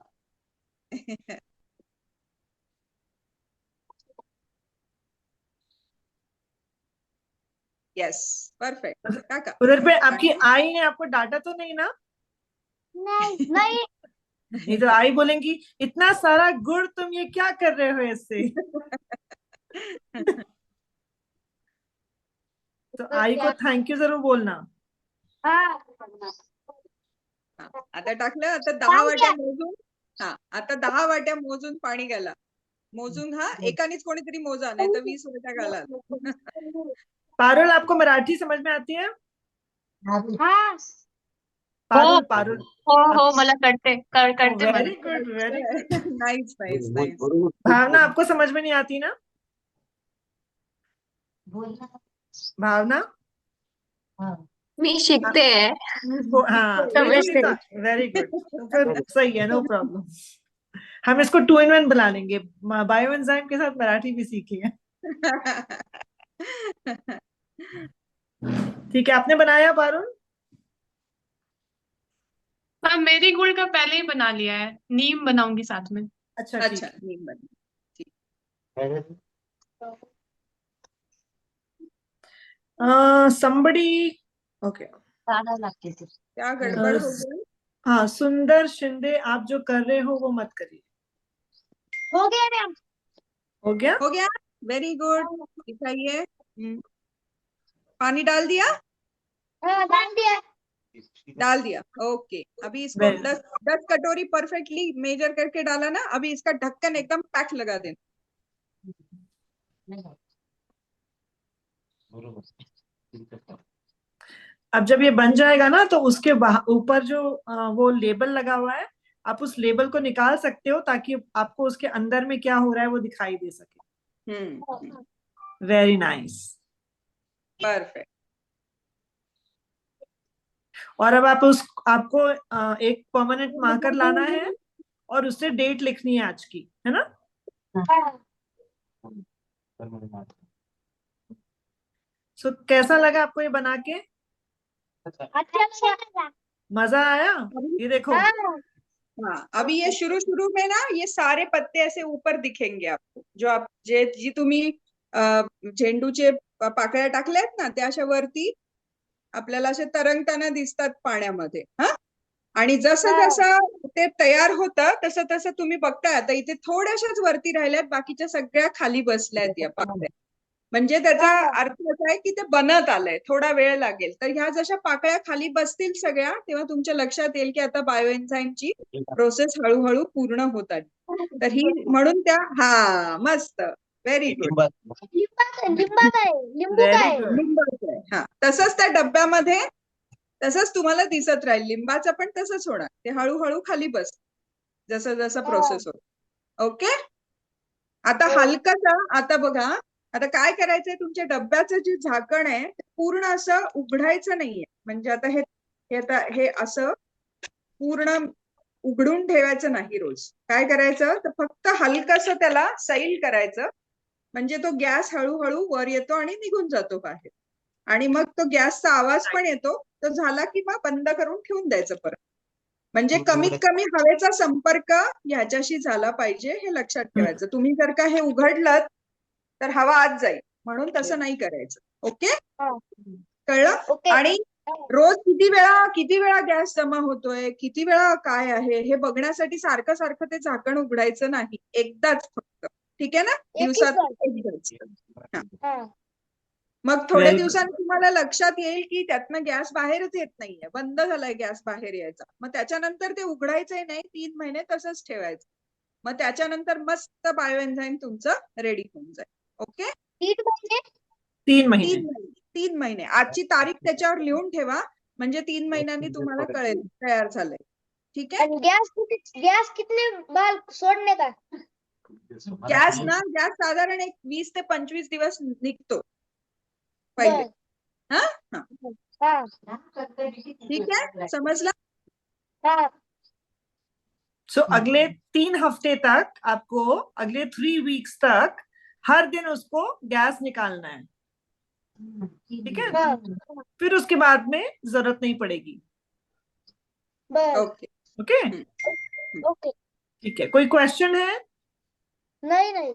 Yes, perfect. टाका. उधर पे आपकी आई ने आपको डांटा तो नहीं ना? नहीं. नहीं तो आई बोलेंगी इतना सारा गुड़ तुम ये क्या कर रहे हो इससे. तो आई को थैंक यू जरूर बोलना. हाँ. हा, आता टाकलं. आता 10 वाट्या मोजून, हा, आता 10 वाट्या मोजून पाणी घाला. मोजून, हा, एकानेच कोणीतरी मोजा, नाही तर 20 वाट्या घालाल. पारुल, आपको मराठी समझ में आती है? हाँ. पारुल, पारुल. हो मला करते मला. Very good, very good. Nice, nice, nice. Bhavana, आपको समझ में नहीं आती ना? भावना. मी शिकते आहे. हाँ, समझते. Very good. फिर सही है, नो प्रॉब्लम. हम इसको 2 in 1 बना लेंगे, बायो एंजाइम के साथ मराठी भी सीखिए. ठीक है, आपने बनाया पारुल? हाँ, मेरी गुड़ का पहले ही बना लिया है, नीम बनाऊंगी साथ में. अच्छा, अच्छा, ठीक. नीम बन. somebody, okay. क्या गड़बड़ हो गई? हाँ, सुंदर शिंदे, आप जो कर रहे हो वो मत करिए। हो गया मैम। हो गया? हो गया, वेरी गुड। दिखाइए। पानी डाल दिया? हाँ, डाल दिया। डाल दिया, ओके। अभी इसको Very 10 कटोरी परफेक्टली मेजर करके डाला ना, अभी इसका ढक्कन एकदम पैक लगा देना। अब जब ये बन जाएगा ना तो उसके ऊपर जो वो लेबल लगा हुआ है, आप उस लेबल को निकाल सकते हो ताकि आपको उसके अंदर में क्या हो रहा है वो दिखाई दे सके। Very nice. परफेक्ट। और अब आपको एक परमानेंट मार्कर लाना है और उससे डेट लिखनी है आज की, है ना? सो कैसा लगा आपको ये बना के? अच्छा लगा। मजा आया? ये देखो। हाँ, अभी ये शुरू शुरू में ना ये सारे पत्ते ऐसे ऊपर दिखेंगे आपको, जो आप जी तुम्ही झेंडूचे पाकळ्या टाकल्यात ना, त्या अशा वरती आपल्याला असे तरंगताना दिसतात पाण्यामध्ये. हा, आणि जसं जसं ते तयार होतं तसं तसं तुम्ही बघताय आता इथे थोड्याशाच वरती राहिल्यात, बाकीच्या सगळ्या खाली बसल्यात या पाकळ्या. म्हणजे त्याचा अर्थ असा आहे की ते बनत आलंय, थोडा वेळ लागेल. तर ह्या जशा पाकळ्या खाली बसतील सगळ्या, तेव्हा तुमच्या लक्षात येईल की आता बायोएन्झाईमची प्रोसेस हळूहळू पूर्ण होत आली. तर ही म्हणून त्या, हा मस्त, व्हेरी गुड. लिंबाचा आहे, लिंबू Very काय good. हा, तसंच त्या डब्यामध्ये तसंच तुम्हाला दिसत राहील. लिंबाचं पण तसंच होणार, ते हळूहळू खाली बस जसं जसं प्रोसेस होत. ओके. आता हलकंसं, आता बघा, आता काय करायचंय, तुमच्या डब्याचं जे झाकण आहे ते पूर्ण असं उघडायचं नाहीये. म्हणजे आता हे असं पूर्ण उघडून ठेवायचं नाही रोज. काय करायचं, तर फक्त हलकंसं त्याला सैल करायचं, म्हणजे तो गॅस हळूहळू वर येतो आणि निघून जातो बाहेर. आणि मग तो गॅसचा आवाज पण येतो. तो झाला की मग बंद करून ठेवून द्यायचं परत. म्हणजे कमीत कमी हवेचा संपर्क ह्याच्याशी झाला पाहिजे, हे लक्षात ठेवायचं. तुम्ही जर का हे उघडलं तर हवा आत जाईल, म्हणून तसं नाही करायचं. ओके, कळलं? ओके. आणि रोज किती वेळा गॅस जमा होतोय, किती वेळा काय आहे हे बघण्यासाठी सारखं सारखं ते झाकण उघडायचं नाही, एकदाच फक्त. ठीक आहे ना? दिवसात एकदाच. हा. मग थोड्या Very good. दिवसांनी तुम्हाला लक्षात येईल की त्यातनं गॅस बाहेरच येत नाहीये, बंद झालाय गॅस बाहेर यायचा. मग त्याच्यानंतर ते उघडायचंय नाही, 3 महिने तसंच ठेवायचं. मग त्याच्यानंतर मस्त बायोएन्झाईम तुमचं रेडी होऊन जाईल. ओके. 3 महिने. 3 महिने. आजची तारीख त्याच्यावर लिहून ठेवा, म्हणजे 3 महिन्यांनी तुम्हाला कळेल तयार झालंय. ठीक आहे. गॅस कितने बार सोडने का? गॅस साधारण एक 20 ते 25 दिवस निघतो पहिले. हा, ठीक है, समझला? सो अगले 3 हफ्ते तक आपको, अगले 3 वीक्स तक हर दिन उसको गैस निकालना है। ठीक है? फिर उसके बाद में जरूरत नहीं पड़ेगी। ओके. Okay, okay. ठीक है। कोई क्वेश्चन है? नहीं.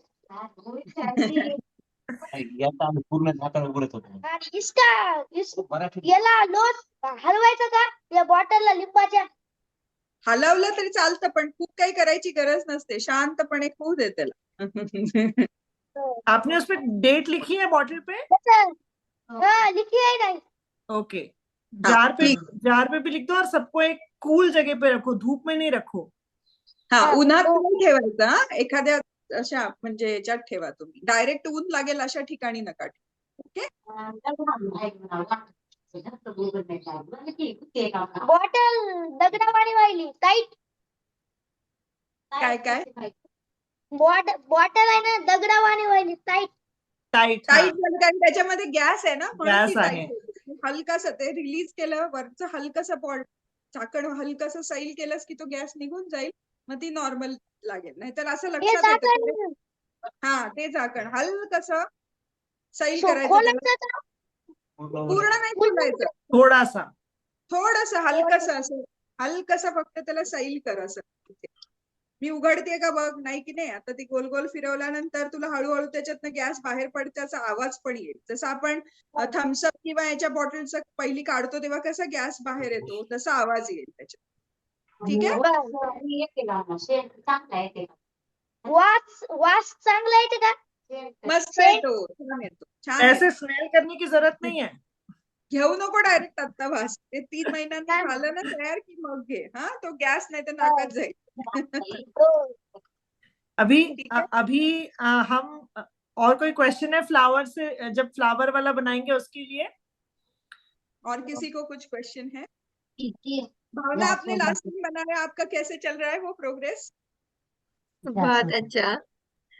पूर्ण झाकण उघडत होतो. याला लोट हलवायचं का या बॉटलला लिंबाच्या? हलवलं तरी चालतं, पण खूप काही करायची गरज नसते. शांतपणे होऊ दे त्याला. आपने उसमें डेट लिखी है बॉटल पे? हाँ, लिखी है नहीं. ओके, जार पे भी लिख दो और सबको एक कूल जगह पे रखो, धूप में नहीं रखो। हा, उन्हात नाही ठेवायचं. हा, एखाद्या अशा म्हणजे याच्यात ठेवा तुम्ही. डायरेक्ट ऊन लागेल अशा ठिकाणी नका ठेवू. ओके. बॉटल दगडावाणी वाहिली टाईट. काय बॉटल आहे ना दगडावाणी वाहिली टाईट. टाइट, कारण त्याच्यामध्ये गॅस आहे ना, म्हणून ती गॅस आहे. टाईट. हलकासं ते रिलीज केलं, वरचं हलकसं झाकण हलकसं सैल केलंस की तो गॅस निघून जाईल, मग ती नॉर्मल लागेल. नाहीतर असं लक्षात येतं. हा, ते झाकण हलकसं सैल करायचं, पूर्ण नाही खोलायचं. थोडंसं हलकसं फक्त त्याला सैल कर. असं मी उघडते का बघ, नाही की नाही. आता ती गोल गोल फिरवल्यानंतर तुला हळूहळू त्याच्यातनं गॅस बाहेर पडत्याचा आवाज पण येईल. जसं आपण थम्सअप किंवा याच्या बॉटलचं पहिली काढतो तेव्हा कसा गॅस बाहेर येतो, तसा आवाज येईल त्याच्यात. ठीक है? वास चांगला आहे का? मस्त आहे तो, छान आहे तो, छान आहे. ऐसे स्मेल करने की जरूरत नहीं है. घेऊ नको डायरेक्ट आता वास. ते 3 महिन्यांनी झालं ना तयार की मग घे. हा, तो गॅस नाही तर नाकात जाईल. अभी ठीक है? अभी हम और कोई क्वेश्चन है फ्लावर से, जब फ्लावर वाला बनाएंगे उसके लिए? और किसी को कुछ क्वेश्चन है? भावना, आपने लास्ट टाइम बनाया, आपका कैसे चल रहा है वो प्रोग्रेस? बहुत अच्छा.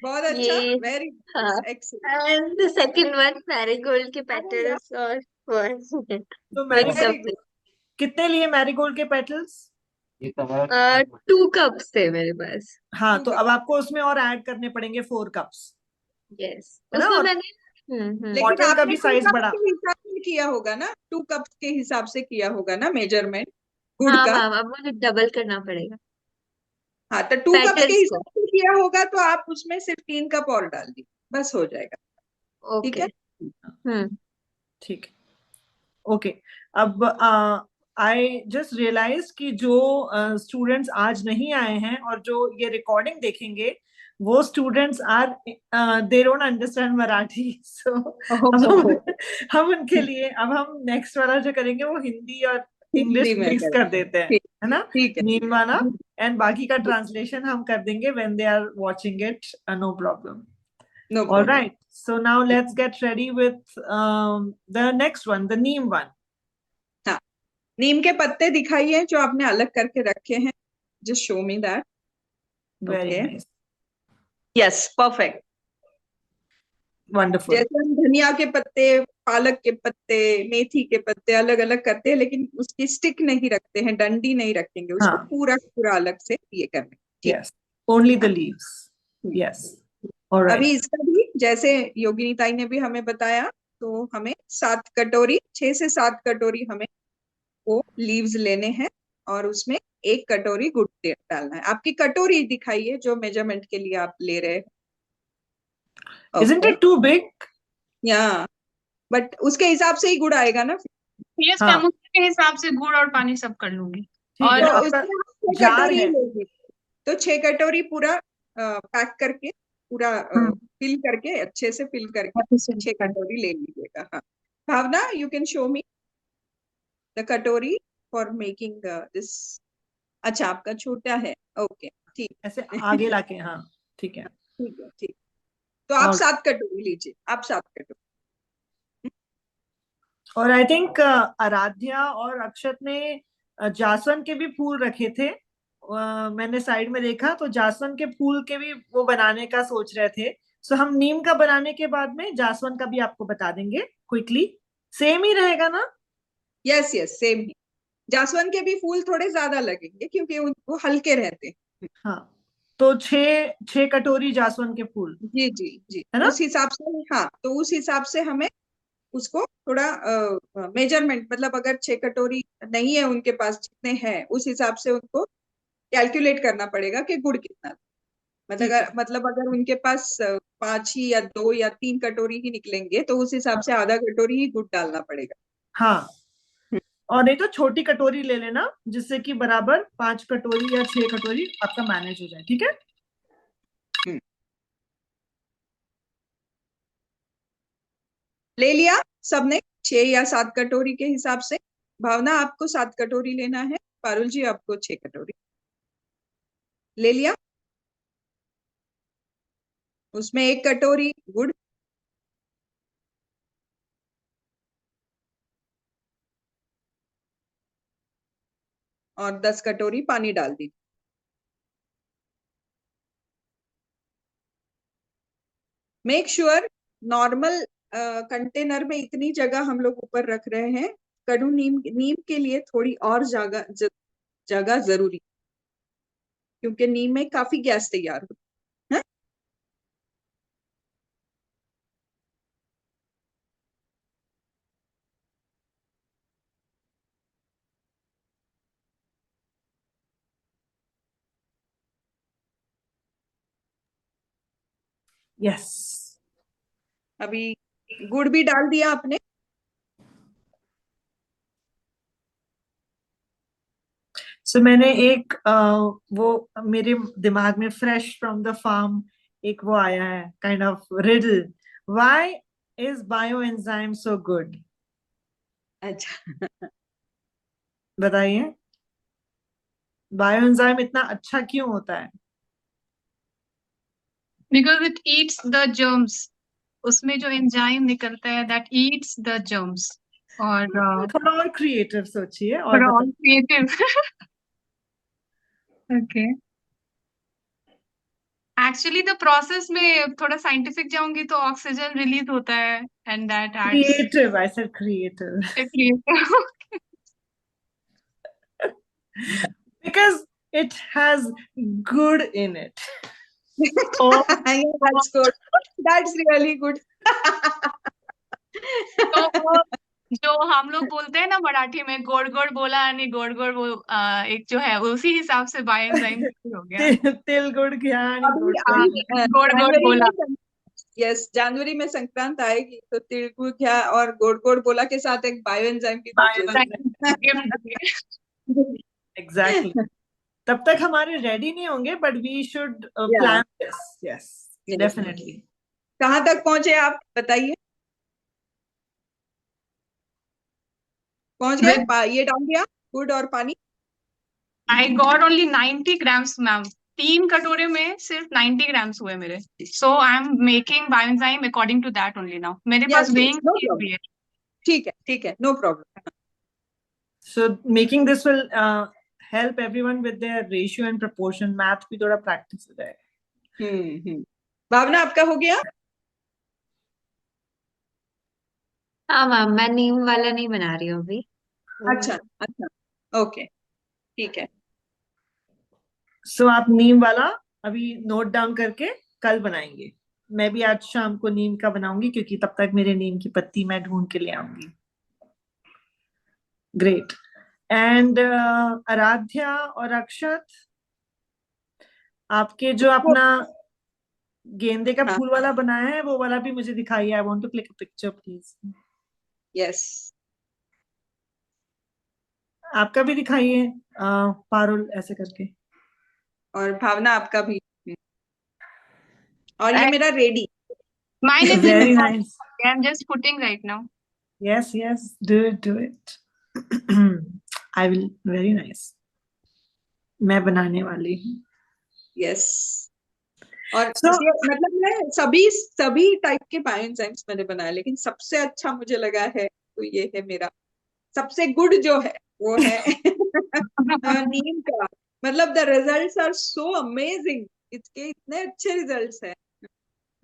बहुत अच्छा, ये वेरी हाँ. Excellent. And the second one marigold के पेटल्स और तो मिक्स मैरीगोल्ड अप. कितने लिए मैरीगोल्ड के पेटल्स? ये तो हमारा 2 कप्स थे मेरे पास. हाँ, 2 तो कप. अब आपको उसमें और ऐड करने पड़ेंगे 4 कप्स, यस, है ना? उसमें और मैंने लेकिन बॉटल का आपने भी 2 साइज कप बड़ा. के हिसाब से किया होगा ना, 2 कप के हिसाब से किया होगा ना मेजरमेंट गुड़ हाँ का. हाँ, अब मुझे डबल करना पड़ेगा हाँ, तो 2 कप के पेटल्स को. हिसाब से किया होगा तो आप उसमें सिर्फ 3 कप और डाल दी, बस हो जाएगा. ठीक ओके. है? ठीक है. ओके. अब आई जस्ट रियलाइज कि जो स्टूडेंट्स आज नहीं आए हैं और जो ये रिकॉर्डिंग देखेंगे, वो students are they don't understand Marathi. So हम उनके लिए अब हम नेक्स्ट वाला जो करेंगे वो हिंदी और इंग्लिश हिंदी में मिक्स कर देते हैं, ठीक है ना? ठीक है. नीम वाला एंड बाकी का ट्रांसलेशन हम कर देंगे when they are watching it. No problem. No All problem. right. So now let's get ready with the next one, the neem one. हाँ, नीम के पत्ते दिखाइए जो आपने अलग करके रखे हैं. Just show me that. Very Okay. nice. Yes, perfect. Wonderful. जैसे हम धनिया के पत्ते, पालक के पत्ते, मेथी के पत्ते अलग अलग करते हैं, लेकिन उसकी स्टिक नहीं रखते हैं, डंडी नहीं रखेंगे, उसको हाँ. पूरा पूरा अलग से ये करने. ठीक. Yes. Only the leaves. Yes. All right. अभी इसका भी जैसे योगिनी ताई ने भी हमें बताया, तो हमें 7 कटोरी, 6 से 7 कटोरी हमें वो लीव्स लेने हैं और उसमें 1 कटोरी गुड़ डालना है. आपकी कटोरी दिखाइए जो मेजरमेंट के लिए आप ले रहे हैं. Isn't it too big? या बट उसके हिसाब से ही गुड़ आएगा ना. यस हाँ. मैम, उसके हिसाब से गुड़ और पानी सब कर लूंगी. ठीक है. और तो आपका उसमें 6 जार कटोरी है. लोगे तो 6 कटोरी पूरा पैक करके, पूरा फिल करके, अच्छे से फिल करके 6 कटोरी ले लीजिएगा. हाँ, Bhavana, you can show me the katori for making this. अच्छा, आपका छोटा है. ओके, ठीक. ऐसे आगे लाके. हाँ, ठीक है. ठीक है, ठीक. तो आप और 7 कटोरी लीजिए, आप 7 कटोरी. और आई थिंक आराध्या और अक्षत ने जासवन के भी फूल रखे थे. मैंने साइड में देखा तो जासवन के फूल के भी वो बनाने का सोच रहे थे. सो हम नीम का बनाने के बाद में जासवन का भी आपको बता देंगे क्विकली. सेम ही रहेगा ना? यस यस, सेम ही. जासवन के भी फूल थोड़े ज्यादा लगेंगे क्योंकि वो हल्के रहते हैं. हाँ, तो 6 कटोरी जासवन के फूल, जी जी जी, है ना? उस हिसाब से. हाँ, तो उस हिसाब से हमें उसको थोड़ा मेजरमेंट, मतलब अगर 6 कटोरी नहीं है उनके पास, जितने हैं उस हिसाब से उनको कैलकुलेट करना पड़ेगा कि गुड़ कितना. ठीक है. मतलब अगर उनके पास 5 ही या 2 या 3 कटोरी ही निकलेंगे तो उस हिसाब से आधा कटोरी ही गुड़ डालना पड़ेगा. हाँ, और नहीं तो छोटी कटोरी ले लेना जिससे कि बराबर 5 कटोरी या 6 कटोरी आपका मैनेज हो जाए. ठीक है. ले लिया सबने 6 या 7 कटोरी के हिसाब से. भावना, आपको 7 कटोरी लेना है. पारुल जी, आपको 6 कटोरी ले लिया. उसमें 1 कटोरी गुड़, और 10 कटोरी पानी डाल दी. मेक श्योर नॉर्मल कंटेनर में इतनी जगह हम लोग ऊपर रख रहे हैं. कड़ू नीम के लिए थोड़ी और जगह जरूरी, क्योंकि नीम में काफी गैस तैयार होती है. यस. अभी गुड़ भी डाल दिया आपने. So So मैंने एक वो मेरे दिमाग में फ्रेश फ्रॉम द फार्म एक वो आया है kind of riddle. Why is bioenzyme so good? अच्छा. बताइए, बायोएंजाइम इतना अच्छा क्यों होता है? Because it eats the germs. उसमें जो एंजाइम निकलता है that eats the germs. और थोड़ा और क्रिएटिव सोचिए और थोड़ा और बताइए. creative. Okay. Actually the process में थोड़ा साइंटिफिक जाऊंगी तो ऑक्सीजन रिलीज होता है and that adds creative, I said creative. a creative. Because it has good in it. तो Yeah, that's good. That's really good. तो वो जो हम लोग बोलते हैं ना मराठी में गोड गोड बोला आणि गोड गोड एक जो है उसी हिसाब से बायोएंजाइम हो गया. तिल गुड़ घ्या आणि अभी गोड हाँ, गोड. गोड गोड जनवरी बोला. में यस जनवरी में संक्रांत आएगी तो तिलगुड़ घ्या और गोड गोड बोला के साथ एक बायोएंजाइम भी एग्जैक्टली. तब तक हमारे रेडी नहीं होंगे, but we should Yeah. Plan this. Yes, Yes. Definitely. कहाँ तक पहुंचे आप बताइए? पहुंच गए? ये डाल दिया गुड़ और पानी? I got only 90 grams ma'am. 3 कटोरे में सिर्फ 90 grams हुए मेरे. So I'm making bioenzyme according to that only now. मेरे पास Yes, yes, weighing no scale problem. भी है. ठीक है, no problem. So making this will help everyone with their ratio and proportion. Math भी थोड़ा practice हो जाएगा. भावना आपका हो गया? हाँ मैम, मैं नीम वाला नहीं बना रही हूँ अभी. अच्छा, ओके, ठीक है. So आप नीम वाला अभी नोट डाउन करके कल बनाएंगे. मैं भी आज शाम को नीम का बनाऊंगी, क्योंकि तब तक मेरे नीम की पत्ती मैं ढूंढ के ले आऊंगी. ग्रेट. एंड आराध्या और अक्षत, आपके जो अपना गेंदे का हाँ. फूल वाला बनाया है वो वाला भी मुझे दिखाइए. I want to click a picture please. Yes. आपका भी दिखाइए, पारुल, ऐसे करके. और भावना आपका भी. और ये मेरा ready. Mine is Very nice. I'm just putting right now. Yes, do it. I will. Very nice. मैं बनाने वाली हूँ. यस. और So- मतलब मैं सभी टाइप के बायोएंजाइम्स मैंने बनाए, लेकिन सबसे अच्छा मुझे लगा है तो ये है मेरा सबसे गुड जो है वो है नीम का. मतलब the results are so amazing. इसके इतने अच्छे रिजल्ट्स हैं.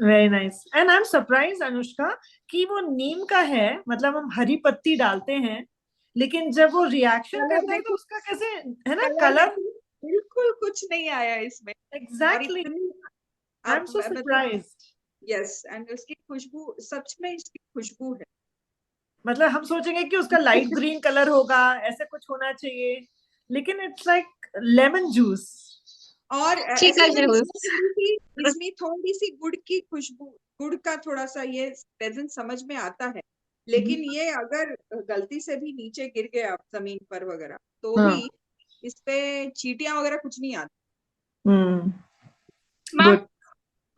Very nice. And I am surprise Anushka कि वो नीम का है. मतलब हम हरी पत्ती डालते हैं, लेकिन जब वो रिएक्शन कलर करता है तो देखो. उसका कैसे है ना कलर. बिल्कुल कुछ नहीं आया इसमें. Exactly. I am so surprised. Yes. And उसकी खुशबू, सच में इसकी खुशबू है. मतलब हम सोचेंगे कि उसका लाइट ग्रीन कलर होगा, ऐसे कुछ होना चाहिए, लेकिन इट्स लाइक लेमन जूस. और चीका ऐसे में जूस. इसमें थोड़ी सी गुड़ की खुशबू, गुड़ का थोड़ा सा ये प्रेजेंस समझ में आता है. लेकिन ये अगर गलती से भी नीचे गिर गया जमीन पर वगैरह तो हाँ. भी इस पे चींटियां वगैरह कुछ नहीं आती. Ma'am good.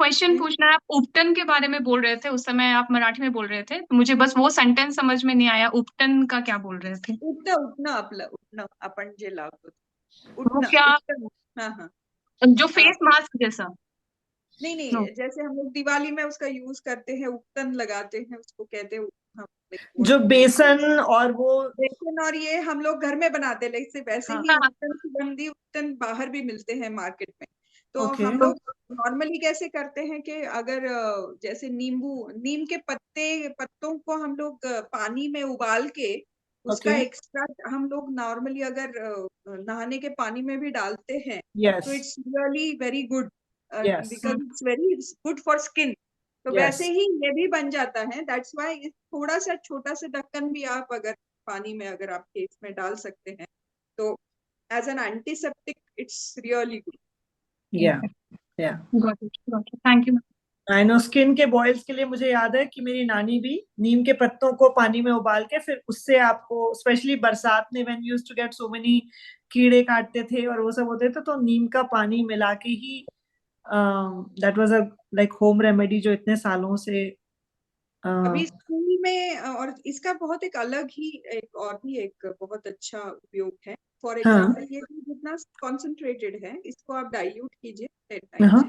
क्वेश्चन पूछना है. आप उपटन के बारे में बोल रहे थे उस समय, आप मराठी में बोल रहे थे, तो मुझे बस वो सेंटेंस समझ में नहीं आया. उपटन का क्या बोल रहे थे? उठणं आपण जे लावतो वो उठणं. क्या? हाँ. जो फेस मास्क जैसा? नहीं, No. जैसे हम लोग दिवाली में उसका यूज करते हैं, उपटन लगाते हैं, उसको कहते हैं हम जो बेसन और वो. बेसन, और ये हम लोग घर में बनाते हैं. वैसे हाँ. ही उपटन, सुगंधी उपटन बाहर भी मिलते हैं मार्केट में. तो Okay. हम लोग नॉर्मली कैसे करते हैं कि अगर जैसे नीम के पत्तों को हम लोग पानी में उबाल के उसका Okay. एक्स्ट्रा हम लोग नॉर्मली अगर नहाने के पानी में भी डालते हैं Yes. तो it's really very good. Yes. Because it's very good for skin. तो Yes. वैसे ही ये भी बन जाता है. दैट्स व्हाई थोड़ा सा छोटा सा ढक्कन भी आप अगर पानी में अगर आप फेस में डाल सकते हैं तो as an antiseptic it's really good. Yeah. Got it. Thank you. I know skin के बॉयल्स के लिए मुझे याद है कि मेरी नानी भी नीम के पत्तों को पानी में उबाल के फिर उससे आपको स्पेशली बरसात में when used to get so many कीड़े काटते थे और वो सब होते थे तो नीम का पानी मिला के ही that was a like home remedy जो इतने सालों से अभी स्कूल में और इसका बहुत एक अलग ही एक और भी एक बहुत अच्छा उपयोग है। फॉर हाँ एग्जाम्पल ये जितना कॉन्सेंट्रेटेड है इसको आप डाइल्यूट कीजिए 10 टाइम्स हाँ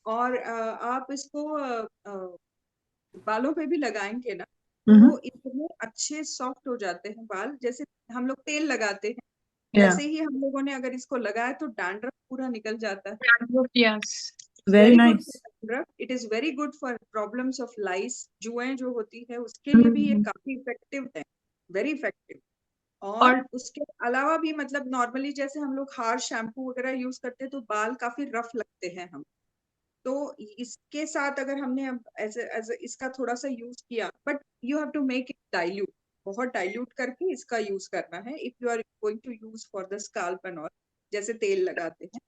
और आप इसको बालों पे भी लगाएंगे ना हम्म तो इतने अच्छे सॉफ्ट हो जाते हैं बाल, जैसे हम लोग तेल लगाते हैं या वैसे ही हम लोगों ने अगर इसको लगाया तो डैंड्रफ पूरा निकल जाता है। Yes. Very very good nice for dandruff, it is very good for problems of lice, जुएं जो होती है उसके लिए भी ये काफी इफेक्टिव है, वेरी इफेक्टिव। और और उसके अलावा भी मतलब नॉर्मली जैसे हम लोग हार्ड शैम्पू वगैरह यूज करते हैं तो बाल काफी रफ लगते हैं हम, तो इसके साथ अगर हमने अब एज इसका थोड़ा सा यूज किया, but you have to make it dilute, बहुत डाइल्यूट करके इसका यूज करना है if you are going to use for the scalp and all, जैसे तेल लगाते हैं।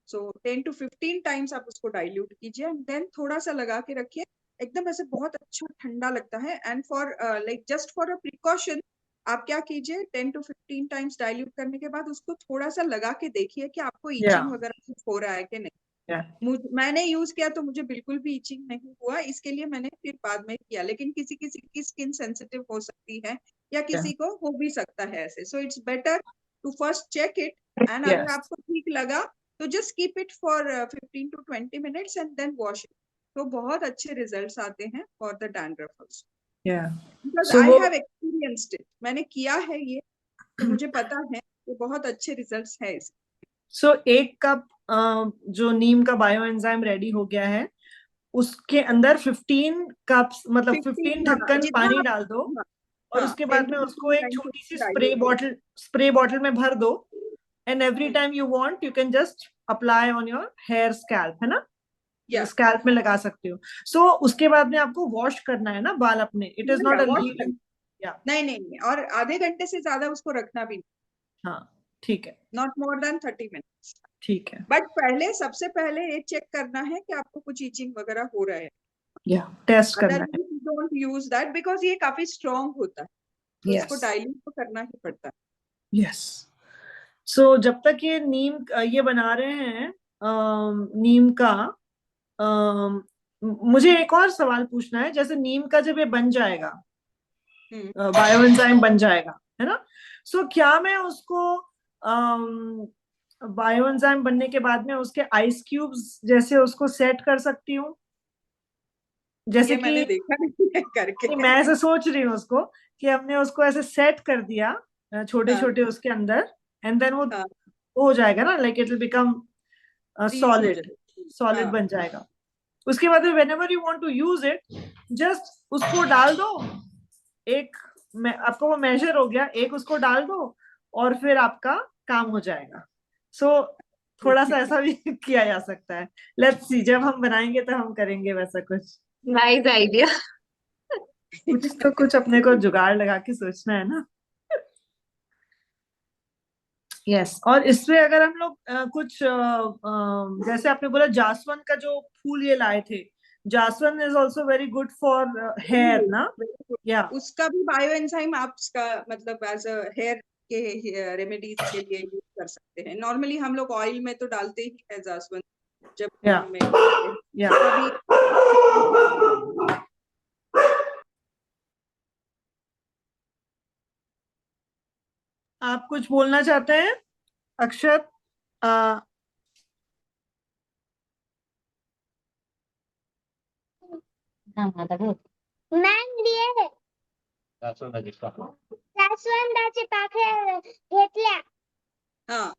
सो 10 to 15 टाइम्स आप उसको डाइल्यूट कीजिए एंड देन थोड़ा सा लगा के रखिए, एकदम ऐसे बहुत अच्छा ठंडा लगता है। And for like just for a precaution आप क्या कीजिए, 10 to 15 टाइम्स डाइल्यूट करने के बाद उसको थोड़ा सा लगा के देखिए कि आपको या ईचिंग वगैरह कुछ हो रहा है कि नहीं। या मैंने यूज किया तो मुझे बिल्कुल भी इचिंग नहीं हुआ, इसके लिए मैंने फिर बाद में किया, लेकिन किसी किसी की स्किन सेंसिटिव हो सकती है या किसी को हो भी सकता है ऐसे, so it's better to first check it and अगर यस आपको ठीक लगा तो just keep it for 15 to 20 minutes and then wash it, तो बहुत अच्छे रिजल्ट्स आते हैं for the dandruff also, yeah because so I वो हैव एक्सपीरियंस्ड इट, मैंने किया है ये, तो मुझे पता है कि बहुत अच्छे रिजल्ट्स है इसके। सो एक कप जो नीम का बायो एंजाइम रेडी हो गया है उसके अंदर 15 कप्स मतलब 15 15 हाँ, ढक्कन जितना पानी आप, डाल दो हाँ और हाँ, उसके 10 बाद में to उसको 15 एक टाइम्स छोटी सी डाइल्यूट किया। स्प्रे बॉटल में भर दो and every time you want you can just apply on your hair scalp, है ना, या स्कैल्प में लगा सकते हो। सो उसके बाद में आपको वॉश करना है ना बाल अपने, it is not a wash leave कर, इन। या नहीं नहीं नहीं, और आधे घंटे से ज्यादा उसको रखना भी नहीं, हाँ ठीक है नॉट मोर देन 30 मिनट्स। ठीक है बट पहले सबसे पहले ये चेक करना है कि आपको कुछ ईचिंग वगैरह हो रहा है, या टेस्ट करना है। Otherwise don't use that because ये काफी स्ट्रॉन्ग होता है, तो इसको यस डाइल्यूट तो करना ही पड़ता है। यस सो जब तक ये नीम ये बना रहे हैं नीम का मुझे एक और सवाल पूछना है, जैसे नीम का जब ये बन जाएगा बायो एंजाइम बन जाएगा, है ना, सो क्या मैं उसको बायो एंजाइम बनने के बाद में उसके आइस क्यूब्स जैसे उसको सेट कर सकती हूँ, जैसे ये मैंने कि देखा नहीं है करके। मैं ऐसे सोच रही हूँ उसको कि हमने उसको ऐसे सेट कर दिया छोटे हाँ छोटे उसके अंदर एंड देन वो हाँ, हो जाएगा ना, like it will become freeze हो सॉलिड, जाए, सॉलिड हाँ बन जाएगा। उसके बाद whenever you want to use it just उसको डाल दो, एक आपको वो मेजर हो गया, एक उसको डाल दो और फिर आपका काम हो जाएगा। सो थोड़ा सा ऐसा भी किया जा सकता है। लेट्स सी, जब हम बनाएंगे तो हम करेंगे वैसा कुछ, नाइस आइडिया। कुछ तो कुछ अपने को जुगाड़ लगा के सोचना है ना। यस और इसमें अगर हम लोग कुछ जैसे आपने बोला जासवन का जो फूल ये लाए थे, jasvan is also very good for hair ना। या उसका भी बायो एंजाइम आप उसका मतलब एज अ हेयर के रेमेडीज के लिए यूज कर सकते हैं। नॉर्मली हम लोग ऑयल में तो डालते ही है जासवंत जब या में करते हैं, या उसका भी। आप कुछ बोलना चाहते हैं अक्षत? अ, मॅम लिए जास्वंदाचे पाकळ्या घेतल्या. हा,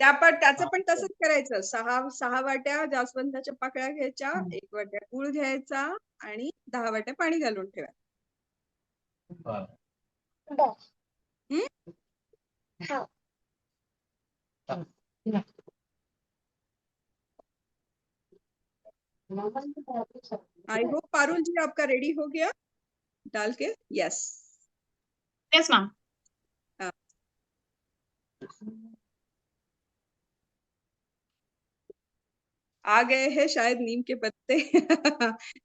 त्याचं पण तसंच करायचं, 6 वाट्या जास्वंदाच्या पाकळ्या घ्यायच्या, 1 वाट्या गुळ घ्यायचा आणि 10 वाट्या पाणी घालून ठेवायचं। बर. हम्म? हो. आई होप पारुल जी आपका रेडी हो गया डाल के। Yes Yes, ma'am. आ गए हैं शायद नीम के पत्ते।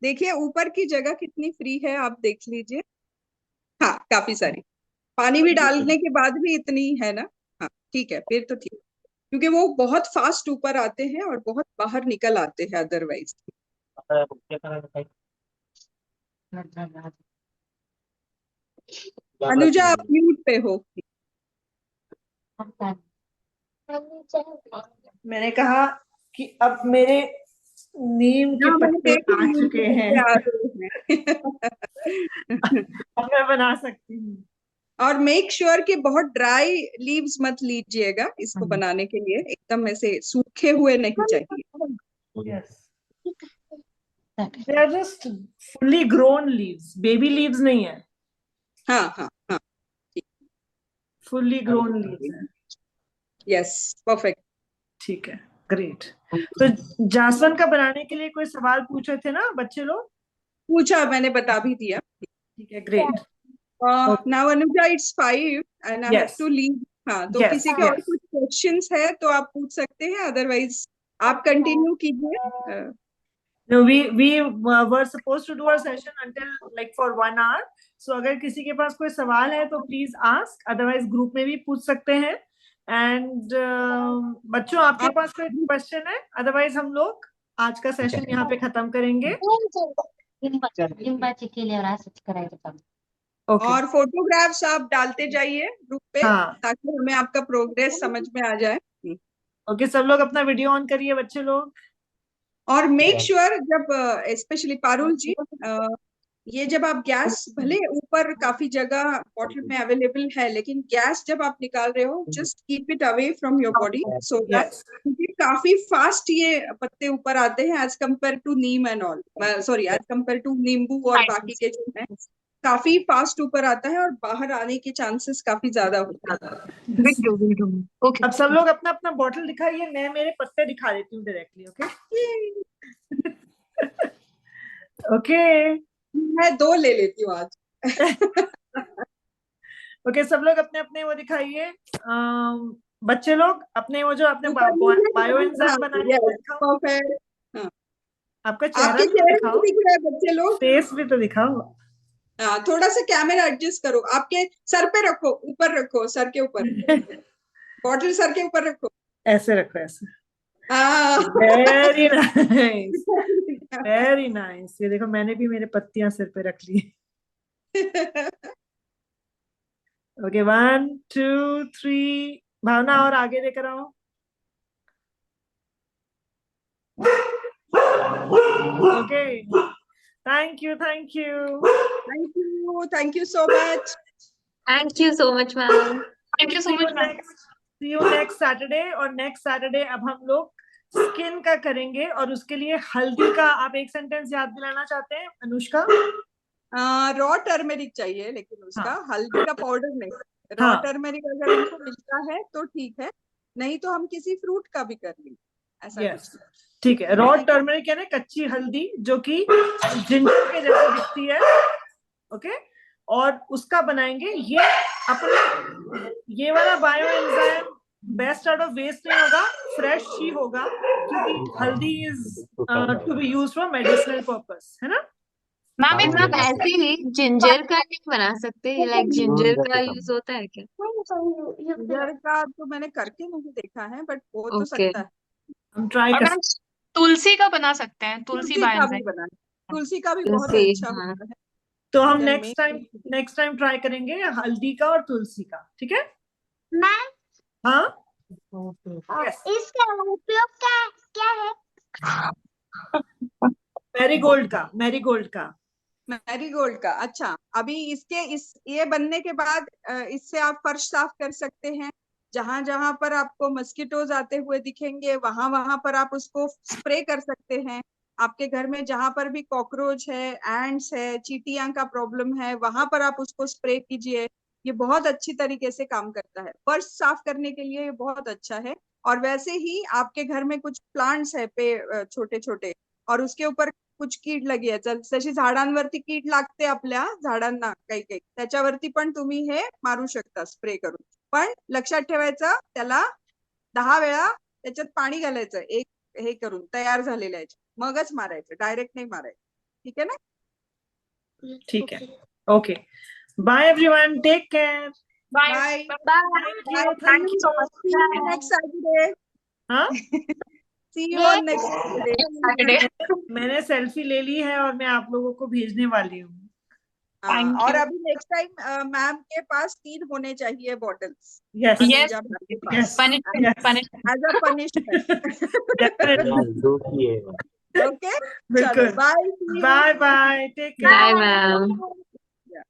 देखिए ऊपर की जगह कितनी फ्री है, आप देख लीजिए। हाँ, काफी सारी। पानी भी डालने के बाद भी इतनी है ना। हाँ ठीक है, फिर तो ठीक, क्योंकि वो बहुत फास्ट ऊपर आते हैं और बहुत बाहर निकल आते हैं अदरवाइज। अनुजा आप म्यूट पे हो। मैंने कहा कि अब मेरे नीम के हाँ, मैंने पत्ते देखा आ नीम चुके के हैं। पत्ते आ रहे हैं। अब मैं बना सकती हूँ। और मेक श्योर कि बहुत ड्राई लीव्स मत लीजिएगा इसको बनाने के लिए, एकदम ऐसे सूखे हुए नहीं चाहिए। Yes. They are just fully grown leaves. Baby leaves नहीं है, हाँ हाँ हाँ, fully grown leaves है। Yes, perfect. ठीक है, ग्रेट। तो जासवन का बनाने के लिए कोई सवाल पूछ रहे थे ना बच्चे लोग? पूछा, मैंने बता भी दिया। ठीक है, great. Now Anuja it's 5 and I have Yes. To leave. हाँ, तो Yes, किसी के और yes. कुछ क्वेश्चंस है तो आप पूछ सकते हैं, अदरवाइज आप कंटिन्यू कीजिए। No, we were supposed to do our session until like for 1 hour. So अगर किसी के पास कोई सवाल है तो प्लीज आस्क, अदरवाइज ग्रुप में भी पूछ सकते हैं। एंड बच्चों आपके आप पास कोई क्वेश्चन है? अदरवाइज हम लोग आज का सेशन यहाँ पे खत्म करेंगे। लिंबाची केल्यावर असंच करायचं काम. ओके। और फोटोग्राफ्स आप डालते जाइए ग्रुप पे, हाँ, ताकि हमें आपका प्रोग्रेस समझ में आ जाए। ओके, सब लोग अपना वीडियो ऑन करिए बच्चे लोग। और मेक श्योर जब स्पेशली पारुल जी, ये जब आप गैस, भले ऊपर काफी जगह बॉटल में अवेलेबल है, लेकिन गैस जब आप निकाल रहे हो just keep it away from your body so that, yes, क्योंकि काफी फास्ट ये पत्ते ऊपर आते हैं as compare to neem and all, sorry as compare to नींबू और बाकी के जो है, काफी फास्ट ऊपर आता है और बाहर आने के चांसेस काफी ज्यादा होते हैं। ओके। अब सब लोग अपना अपना बॉटल दिखाइए, मैं मेरे पत्ते दिखा देती हूँ डायरेक्टली। ओके। मैं 2 ले लेती हूँ आज। ओके, सब लोग अपने अपने वो दिखाइए। बच्चे लोग अपने वो जो आपने ऊपर नीचे बायो हाँ, एंजाइम बनाने को yes, दिखाओ। perfect। हाँ, आपका चेहरा आपके भी तो चेहरे दिखाओ, भी दिख रहा है बच्चे लोग। फेस भी तो दिखाओ। हाँ, थोड़ा सा कैमरा एडजस्ट करो, आपके सर पे रखो, ऊपर रखो, सर के ऊपर, बॉटल सर के ऊपर रखो। ऐसे रखो, ऐसे। हाँ। Very nice, very nice. ये देखो, मैंने भी मेरे पत्तियां सिर पे रख ली। ओके, 1 2 3। भावना और आगे लेकर आओ। Okay, thank you, thank you. Thank you so much. Thank you so much ma'am. Thank you so much ma'am. See you next Saturday। और नेक्स्ट सैटरडे अब हम लोग स्किन का करेंगे, और उसके लिए हल्दी का आप एक सेंटेंस याद दिलाना चाहते हैं अनुष्का? रॉ टर्मेरिक चाहिए, लेकिन उसका हाँ। हल्दी का पाउडर नहीं। रॉ हाँ। टर्मेरिक अगर हमको मिलता है तो ठीक है, नहीं तो हम किसी फ्रूट का भी कर लेंगे, ऐसा यस, कुछ नहीं। ठीक है। रॉ टर्मरिक यानी कच्ची हल्दी, जो कि जिंजर के जैसे दिखती है। ओके, और उसका बनाएंगे। ये अपने ये वाला bio enzyme best out of waste नहीं होगा, फ्रेश ही होगा, क्योंकि haldi is to be used for medicinal purpose, है ना? मैम एक मैम ऐसे ही जिंजर का नहीं बना सकते? लाइक जिंजर का यूज होता है क्या? जिंजर का तो मैंने करके नहीं देखा है, बट हो तो ओके। सकता है। हम ट्राई और कर मैम तुलसी का बना सकते हैं, तुलसी तुलसी का भी बायंजाइम। बना, तुलसी का भी बहुत तुलसी, अच्छा हाँ। होता है। तो हम Can next make- time try करेंगे हल्दी का और तुलसी का, ठीक है? मैम, हाँ, इसका उपयोग क्या है? मैरीगोल्ड का, मैरीगोल्ड का। मैरीगोल्ड का, अच्छा। अभी ये बनने के बाद इससे आप फर्श साफ कर सकते हैं। जहां जहां पर आपको मस्किटोज आते हुए दिखेंगे, वहां वहां पर आप उसको स्प्रे कर सकते हैं। आपके घर में जहां पर भी कॉकरोच है, एंड्स है, चींटियां का प्रॉब्लम है, वहां पर आप उसको स्प्रे कीजिए। ये बहुत अच्छी तरीके से काम करता है, फर्श साफ करने के लिए ये बहुत अच्छा है। और वैसे ही आपके घर में कुछ प्लांट्स है पे छोटे छोटे, और उसके ऊपर कुछ कीड लगी आहे, जशी झाडांवरती कीड लागते आपल्या झाडांना काही काही, त्याच्यावरती पण तुम्ही हे मारू शकता स्प्रे करून। पण लक्षात ठेवायचं, त्याला 10 वेळा त्याच्यात पाणी घालायचं, एक हे करून तयार झालेल्या ह्याच्यात मगच मारायचं, डायरेक्ट नाही मारायचं. ठीक आहे ना? ठीक है. Okay. Bye everyone. Take care. Bye. Bye. Thank you. Thank you so much. See you next Saturday. हाँ? See you on next Saturday. Saturday. मैंने सेल्फी ले ली है और मैं आप लोगों को भेजने वाली हूँ. हाँ, Thank और you. अभी नेक्स्ट टाइम मैम के पास 3 होने चाहिए bottles. Yes. Yes. Yes. Punishment. Yes. Punishment. As a punishment. Definitely. दो की है ओके, चलो बिल्कुल. Bye. Bye bye. Take care. Bye, ma'am. Yeah.